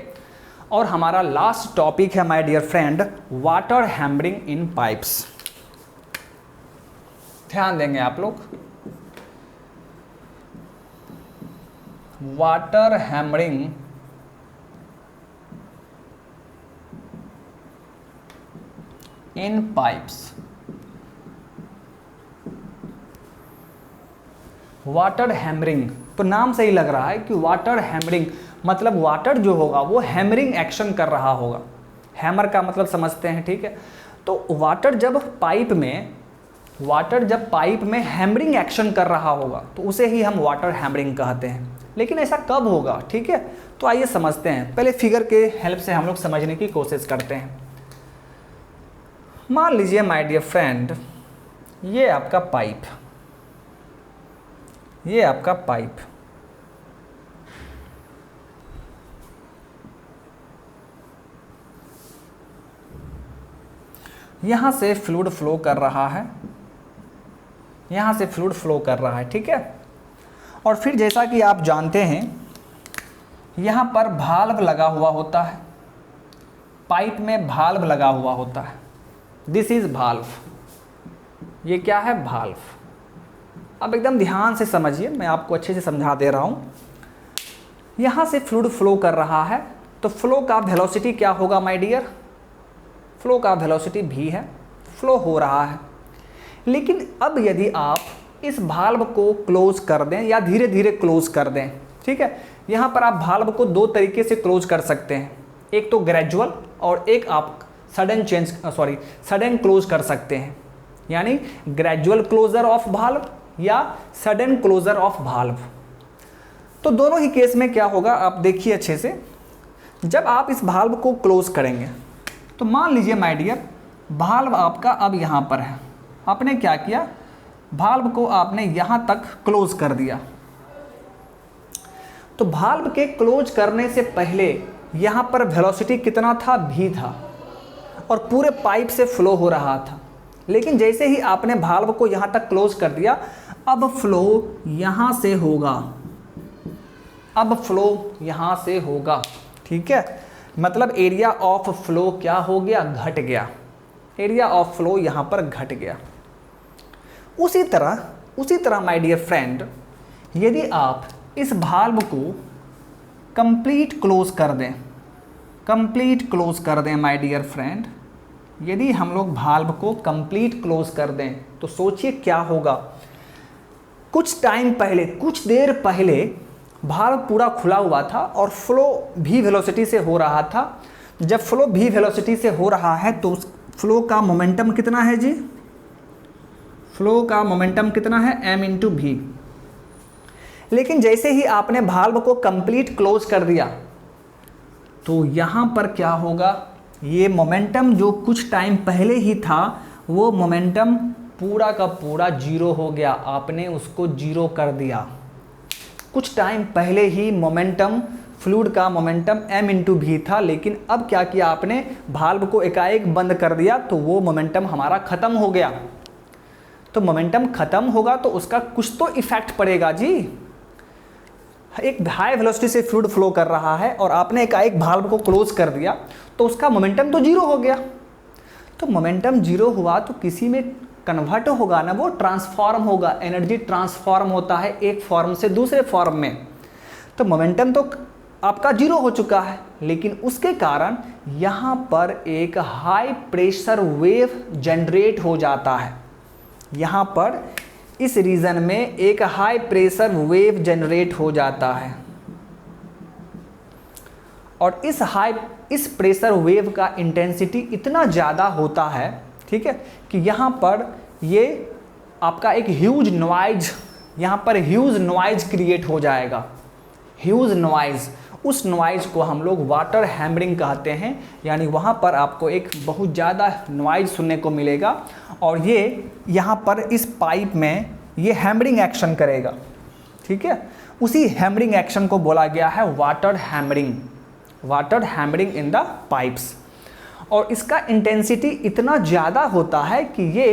और हमारा लास्ट टॉपिक है my dear friend water hammering in pipes. ध्यान देंगे आप लोग, water hammering in pipes. Water hammering, तो नाम से ही लग रहा है कि वाटर हैमरिंग मतलब वाटर जो होगा वो हैमरिंग एक्शन कर रहा होगा। हैमर का मतलब समझते हैं, ठीक है? तो वाटर जब पाइप में हैमरिंग एक्शन कर रहा होगा तो उसे ही हम वाटर हैमरिंग कहते हैं। लेकिन ऐसा कब होगा? ठीक है, तो आइए समझते हैं। पहले फिगर के हेल्प से हम लोग समझने की कोशिश करते हैं। मान लीजिए माय डियर फ्रेंड, ये आपका पाइप, यहां से फ्लूइड फ्लो कर रहा है, ठीक है? और फिर जैसा कि आप जानते हैं यहाँ पर भाल्व लगा हुआ होता है, पाइप में भाल्व लगा हुआ होता है। दिस इज भाल्व, ये क्या है? भाल्व। अब एकदम ध्यान से समझिए, मैं आपको अच्छे से समझा दे रहा हूँ। यहाँ से फ्लूइड फ्लो कर रहा है तो फ्लो का वेलोसिटी क्या होगा माय डियर? फ्लो का वेलोसिटी v है, फ्लो हो रहा है। लेकिन अब यदि आप इस भाल्व को क्लोज कर दें या धीरे धीरे क्लोज कर दें, ठीक है? यहाँ पर आप भाल्व को दो तरीके से क्लोज कर सकते हैं, एक तो ग्रेजुअल और एक आप सडन क्लोज कर सकते हैं। यानी ग्रेजुअल क्लोजर ऑफ भाल्व या सडन क्लोजर ऑफ भाल्व। तो दोनों ही केस में क्या होगा आप देखिए अच्छे से। जब आप इस भाल्व को क्लोज करेंगे तो मान लीजिए माय डियर, भाल्व आपका अब यहाँ पर है, आपने क्या किया? भाल्व को आपने यहाँ तक क्लोज कर दिया। तो भाल्व के क्लोज करने से पहले यहाँ पर वेलोसिटी कितना था? v था, और पूरे पाइप से फ्लो हो रहा था। लेकिन जैसे ही आपने भाल्व को यहाँ तक क्लोज कर दिया, अब फ्लो यहाँ से होगा, ठीक है? मतलब एरिया ऑफ फ्लो क्या हो गया? घट गया। एरिया ऑफ फ्लो यहाँ पर घट गया। उसी तरह माय डियर फ्रेंड, यदि आप इस भाल्व को कंप्लीट क्लोज कर दें माय डियर फ्रेंड, यदि हम लोग भाल्व को कंप्लीट क्लोज कर दें तो सोचिए क्या होगा। कुछ देर पहले भाल्व पूरा खुला हुआ था और फ्लो v वेलोसिटी से हो रहा था। जब फ्लो v वेलोसिटी से हो रहा है तो उस फ्लो का मोमेंटम कितना है जी? फ्लो का मोमेंटम कितना है? m into v। लेकिन जैसे ही आपने भाल्व को कंप्लीट क्लोज कर दिया तो यहाँ पर क्या होगा, ये मोमेंटम जो कुछ टाइम पहले ही था वो मोमेंटम पूरा का पूरा जीरो हो गया, आपने उसको जीरो कर दिया। कुछ टाइम पहले ही मोमेंटम, फ्लूइड का मोमेंटम m/v था, लेकिन अब क्या किया आपने, भाल्व को एकाएक बंद कर दिया तो वो मोमेंटम हमारा ख़त्म हो गया। तो मोमेंटम ख़त्म होगा तो उसका कुछ तो इफेक्ट पड़ेगा जी। एक हाई वेलोसिटी से फ्लूइड फ्लो कर रहा है और आपने एकाएक भाल्व को क्लोज कर दिया तो उसका मोमेंटम तो जीरो हो गया। तो मोमेंटम जीरो हुआ तो किसी में कन्वर्ट होगा ना, वो ट्रांसफॉर्म होगा, एनर्जी ट्रांसफॉर्म होता है एक फॉर्म से दूसरे फॉर्म में। तो मोमेंटम तो आपका जीरो हो चुका है, लेकिन उसके कारण यहाँ पर एक हाई प्रेशर वेव जनरेट हो जाता है। यहाँ पर इस रीजन में एक हाई प्रेशर वेव जनरेट हो जाता है और इस प्रेशर वेव का इंटेंसिटी इतना ज़्यादा होता है, ठीक है, कि यहाँ पर ये आपका एक ह्यूज नॉइज, यहाँ पर ह्यूज नॉइज क्रिएट हो जाएगा। ह्यूज नॉइज, उस नॉइज को हम लोग वाटर हैमरिंग कहते हैं, यानी वहाँ पर आपको एक बहुत ज़्यादा नॉइज सुनने को मिलेगा और ये यहाँ पर इस पाइप में ये हैमरिंग एक्शन करेगा, ठीक है। उसी हैमरिंग एक्शन को बोला गया है water hammering, water hammering in the pipes. और इसका इंटेंसिटी इतना ज़्यादा होता है कि ये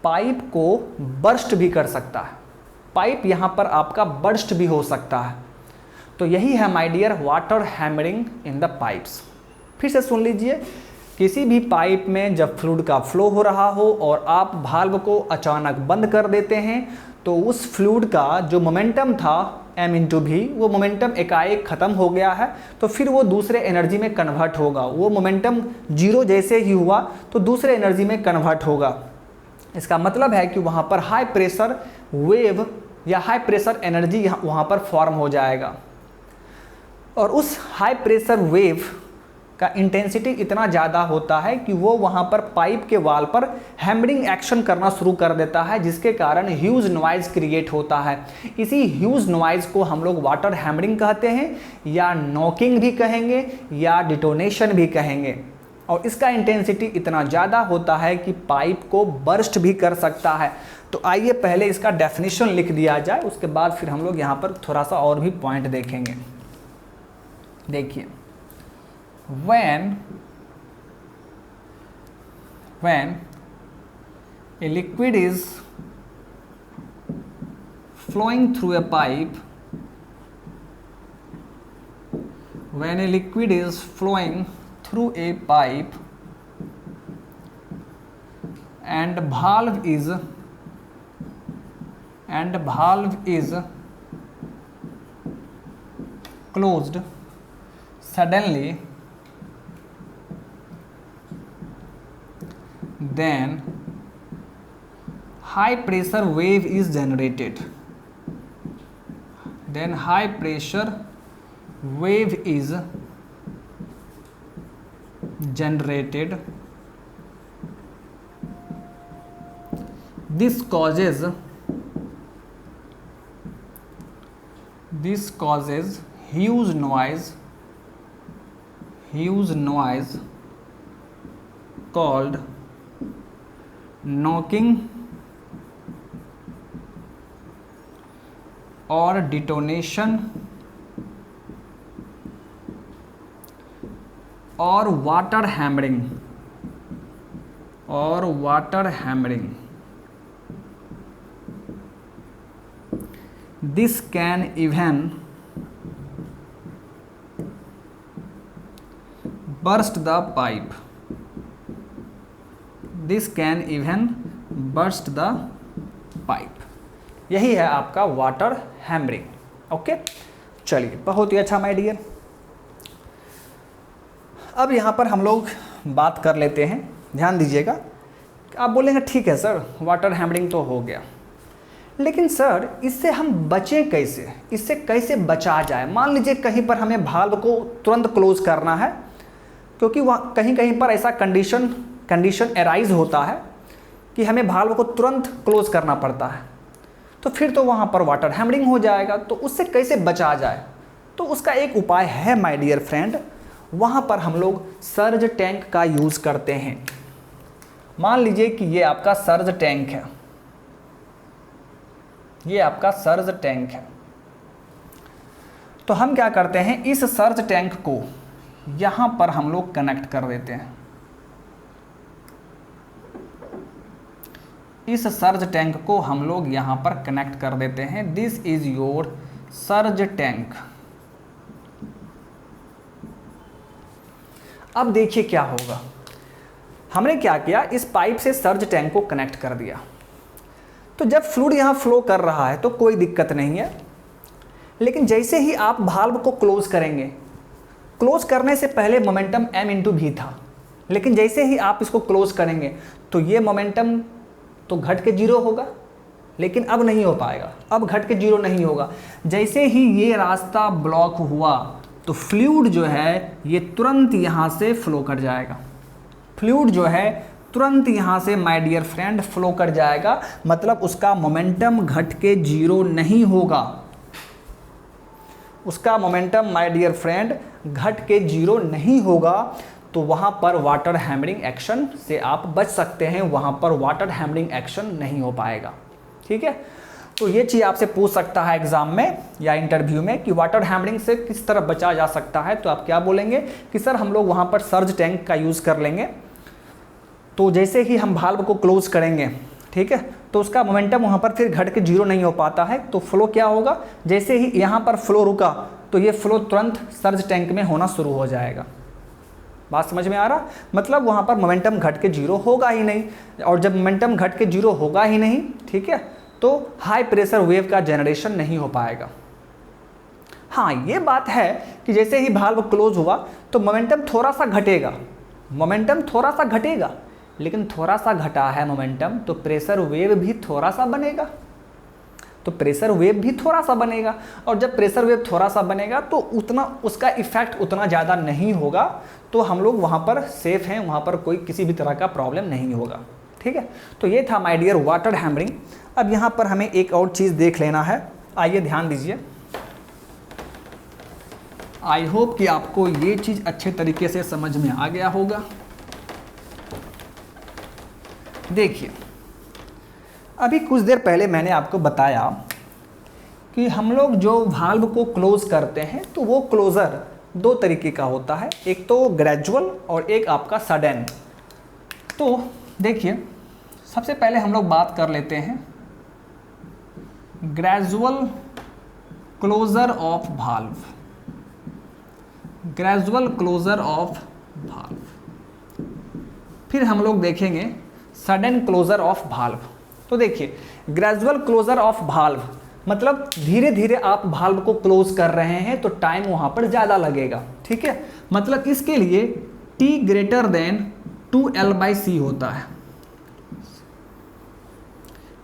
पाइप को बर्स्ट भी कर सकता है, पाइप यहाँ पर आपका बर्स्ट भी हो सकता है। तो यही है my dear water hammering in the pipes. फिर से सुन लीजिए, किसी भी पाइप में जब फ्लूइड का फ्लो हो रहा हो और आप भाल्व को अचानक बंद कर देते हैं तो उस फ्लूइड का जो मोमेंटम था m/v, वो मोमेंटम एकाएक ख़त्म हो गया है, तो फिर वो दूसरे एनर्जी में कन्वर्ट होगा। वो मोमेंटम जीरो जैसे ही हुआ तो दूसरे एनर्जी में कन्वर्ट होगा। इसका मतलब है कि वहाँ पर हाई प्रेशर वेव या हाई प्रेशर एनर्जी वहाँ पर फॉर्म हो जाएगा और उस हाई प्रेशर वेव का इंटेंसिटी इतना ज़्यादा होता है कि वो वहाँ पर पाइप के वाल पर हैमरिंग एक्शन करना शुरू कर देता है, जिसके कारण ह्यूज नॉइज़ क्रिएट होता है। इसी ह्यूज नॉइज़ को हम लोग वाटर हैमरिंग कहते हैं, या नॉकिंग भी कहेंगे, या डिटोनेशन भी कहेंगे। और इसका इंटेंसिटी इतना ज़्यादा होता है कि पाइप को बर्स्ट भी कर सकता है। तो आइए पहले इसका डेफिनेशन लिख दिया जाए, उसके बाद फिर हम लोग यहाँ पर थोड़ा सा और भी पॉइंट देखेंगे। देखिए, when a liquid is flowing through a pipe, when a liquid is flowing through a pipe and valve is closed, suddenly then high pressure wave is generated. Then high pressure wave is generated. This causes huge noise called knocking or detonation or water hammering This can even burst the pipe. This can even burst the pipe. यही है आपका water hammering. Okay, चलिए, बहुत ही अच्छा my dear. अब यहाँ पर हम लोग बात कर लेते हैं, ध्यान दीजिएगा। आप बोलेंगे ठीक है सर, वाटर हैमरिंग तो हो गया, लेकिन सर इससे हम बचें कैसे, इससे कैसे बचा जाए। मान लीजिए कहीं पर हमें भाल्व को तुरंत क्लोज करना है, क्योंकि वहाँ कहीं कहीं पर ऐसा कंडीशन एराइज होता है कि हमें भाल्व को तुरंत क्लोज करना पड़ता है, तो फिर तो वहाँ पर वाटर हैमरिंग हो जाएगा। तो उससे कैसे बचा जाए, तो उसका एक उपाय है माय डियर फ्रेंड, वहाँ पर हम लोग सर्ज टैंक का यूज़ करते हैं। मान लीजिए कि ये आपका सर्ज टैंक है, ये आपका सर्ज टैंक है। तो हम क्या करते हैं, इस सर्ज टैंक को यहाँ पर हम लोग कनेक्ट कर देते हैं। इस सर्ज टैंक को हम लोग यहाँ पर कनेक्ट कर देते हैं। This is your surge tank. अब देखिए क्या होगा, हमने क्या किया, इस पाइप से सर्ज टैंक को कनेक्ट कर दिया। तो जब फ्लूइड यहाँ फ्लो कर रहा है तो कोई दिक्कत नहीं है, लेकिन जैसे ही आप वाल्व को क्लोज करेंगे, क्लोज करने से पहले मोमेंटम m इंटू भी था, लेकिन जैसे ही आप इसको क्लोज करेंगे तो ये मोमेंटम तो घट के जीरो होगा, लेकिन अब नहीं हो पाएगा, अब घट के जीरो नहीं होगा। जैसे ही ये रास्ता ब्लॉक हुआ तो फ्लूइड जो है ये तुरंत यहाँ से फ्लो कर जाएगा। फ्लूइड जो है तुरंत यहाँ से माय डियर फ्रेंड फ्लो कर जाएगा, मतलब उसका मोमेंटम घट के जीरो नहीं होगा। उसका मोमेंटम माय डियर फ्रेंड घट के जीरो नहीं होगा। तो वहाँ पर वाटर हैमरिंग एक्शन से आप बच सकते हैं, वहाँ पर वाटर हैमरिंग एक्शन नहीं हो पाएगा। ठीक है, तो ये चीज़ आपसे पूछ सकता है एग्जाम में या इंटरव्यू में कि वाटर हैमरिंग से किस तरह बचा जा सकता है। तो आप क्या बोलेंगे कि सर हम लोग वहाँ पर सर्ज टैंक का यूज़ कर लेंगे। तो जैसे ही हम वाल्व को क्लोज करेंगे, ठीक है, तो उसका मोमेंटम वहाँ पर फिर घट के जीरो नहीं हो पाता है। तो फ्लो क्या होगा, जैसे ही यहाँ पर फ्लो रुका तो ये फ्लो तुरंत सर्ज टैंक में होना शुरू हो जाएगा। बात समझ में आ रहा, मतलब वहाँ पर मोमेंटम घट के जीरो होगा ही नहीं, और जब मोमेंटम घट के जीरो होगा ही नहीं, ठीक है, तो हाई प्रेशर वेव का जनरेशन नहीं हो पाएगा। हाँ, ये बात है कि जैसे ही वाल्व क्लोज हुआ तो मोमेंटम थोड़ा सा घटेगा, मोमेंटम थोड़ा सा घटेगा, लेकिन थोड़ा सा घटा है मोमेंटम तो प्रेशर वेव भी थोड़ा सा बनेगा, तो प्रेशर वेव भी थोड़ा सा बनेगा। और जब प्रेशर वेव थोड़ा सा बनेगा तो उतना उसका इफेक्ट उतना ज़्यादा नहीं होगा, तो हम लोग वहाँ पर सेफ हैं, वहाँ पर कोई किसी भी तरह का प्रॉब्लम नहीं होगा। ठीक है, तो ये था माय डियर वाटर हैमरिंग। अब यहाँ पर हमें एक और चीज़ देख लेना है, आइए ध्यान दीजिए। आई होप कि आपको ये चीज़ अच्छे तरीके से समझ में आ गया होगा। देखिए, अभी कुछ देर पहले मैंने आपको बताया कि हम लोग जो वाल्व को क्लोज करते हैं तो वो क्लोज़र दो तरीके का होता है, एक तो ग्रेजुअल और एक आपका सडन। तो देखिए, सबसे पहले हम लोग बात कर लेते हैं gradual closure of valve. Gradual closure of valve, फिर हम लोग देखेंगे सडन क्लोजर ऑफ वाल्व। तो देखिए, ग्रेजुअल क्लोजर ऑफ वाल्व मतलब धीरे धीरे आप वाल्व को क्लोज कर रहे हैं तो टाइम वहां पर ज़्यादा लगेगा। ठीक है, मतलब इसके लिए t ग्रेटर देन 2L/c होता है।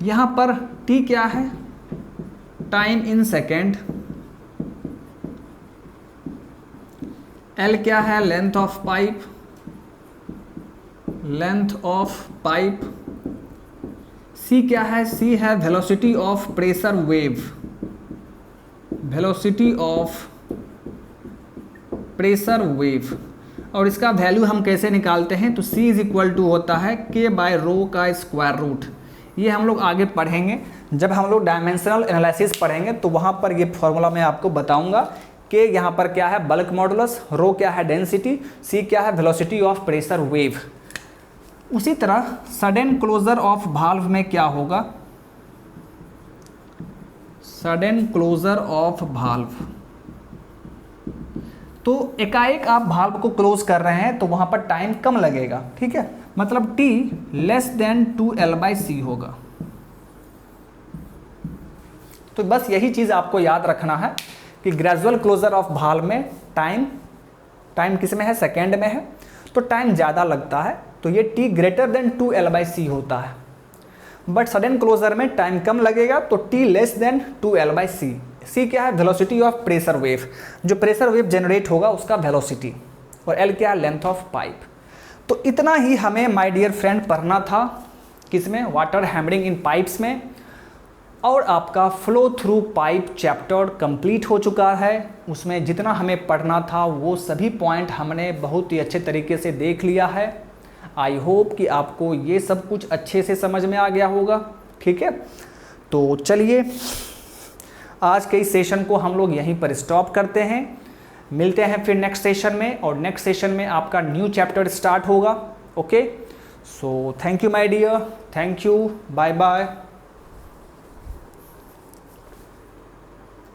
यहां पर t क्या है, टाइम इन सेकेंड, L क्या है, length of pipe, length of pipe, C क्या है, C है velocity of pressure wave, velocity of pressure wave. और इसका वैल्यू हम कैसे निकालते हैं, तो C इज इक्वल टू होता है K/ρ का स्क्वायर रूट। ये हम लोग आगे पढ़ेंगे, जब हम लोग डायमेंशनल एनालिसिस पढ़ेंगे तो वहाँ पर ये फॉर्मूला मैं आपको बताऊँगा कि यहाँ पर क्या है बल्क मॉडुलस, ρ क्या है डेंसिटी, C क्या है वेलोसिटी ऑफ प्रेशर वेव। उसी तरह सडन क्लोजर ऑफ वाल्व में क्या होगा, सडन क्लोजर ऑफ वाल्व, तो एकाएक आप वाल्व को क्लोज कर रहे हैं तो वहां पर टाइम कम लगेगा। ठीक है, मतलब t लेस देन 2L/c होगा। तो बस यही चीज आपको याद रखना है कि ग्रेजुअल क्लोजर ऑफ वाल्व में टाइम किस में है, सेकेंड में है, तो टाइम ज़्यादा लगता है, तो ये t ग्रेटर देन 2L/c होता है। बट सडन क्लोजर में टाइम कम लगेगा तो t less than 2L/c। c क्या है, वेलोसिटी ऑफ प्रेशर वेव, जो प्रेशर वेव जनरेट होगा उसका वेलोसिटी, और l क्या है, लेंथ ऑफ पाइप। तो इतना ही हमें माय डियर फ्रेंड पढ़ना था, किसमें, वाटर हैमरिंग इन पाइप्स में। और आपका flow through pipe chapter complete हो चुका है। उसमें जितना हमें पढ़ना था वो सभी पॉइंट हमने बहुत ही अच्छे तरीके से देख लिया है। आई होप कि आपको ये सब कुछ अच्छे से समझ में आ गया होगा। ठीक है, तो चलिए आज के इस सेशन को हम लोग यहीं पर स्टॉप करते हैं। मिलते हैं फिर नेक्स्ट सेशन में, और नेक्स्ट सेशन में आपका न्यू चैप्टर स्टार्ट होगा। Okay, so thank you my dear, thank you, bye bye.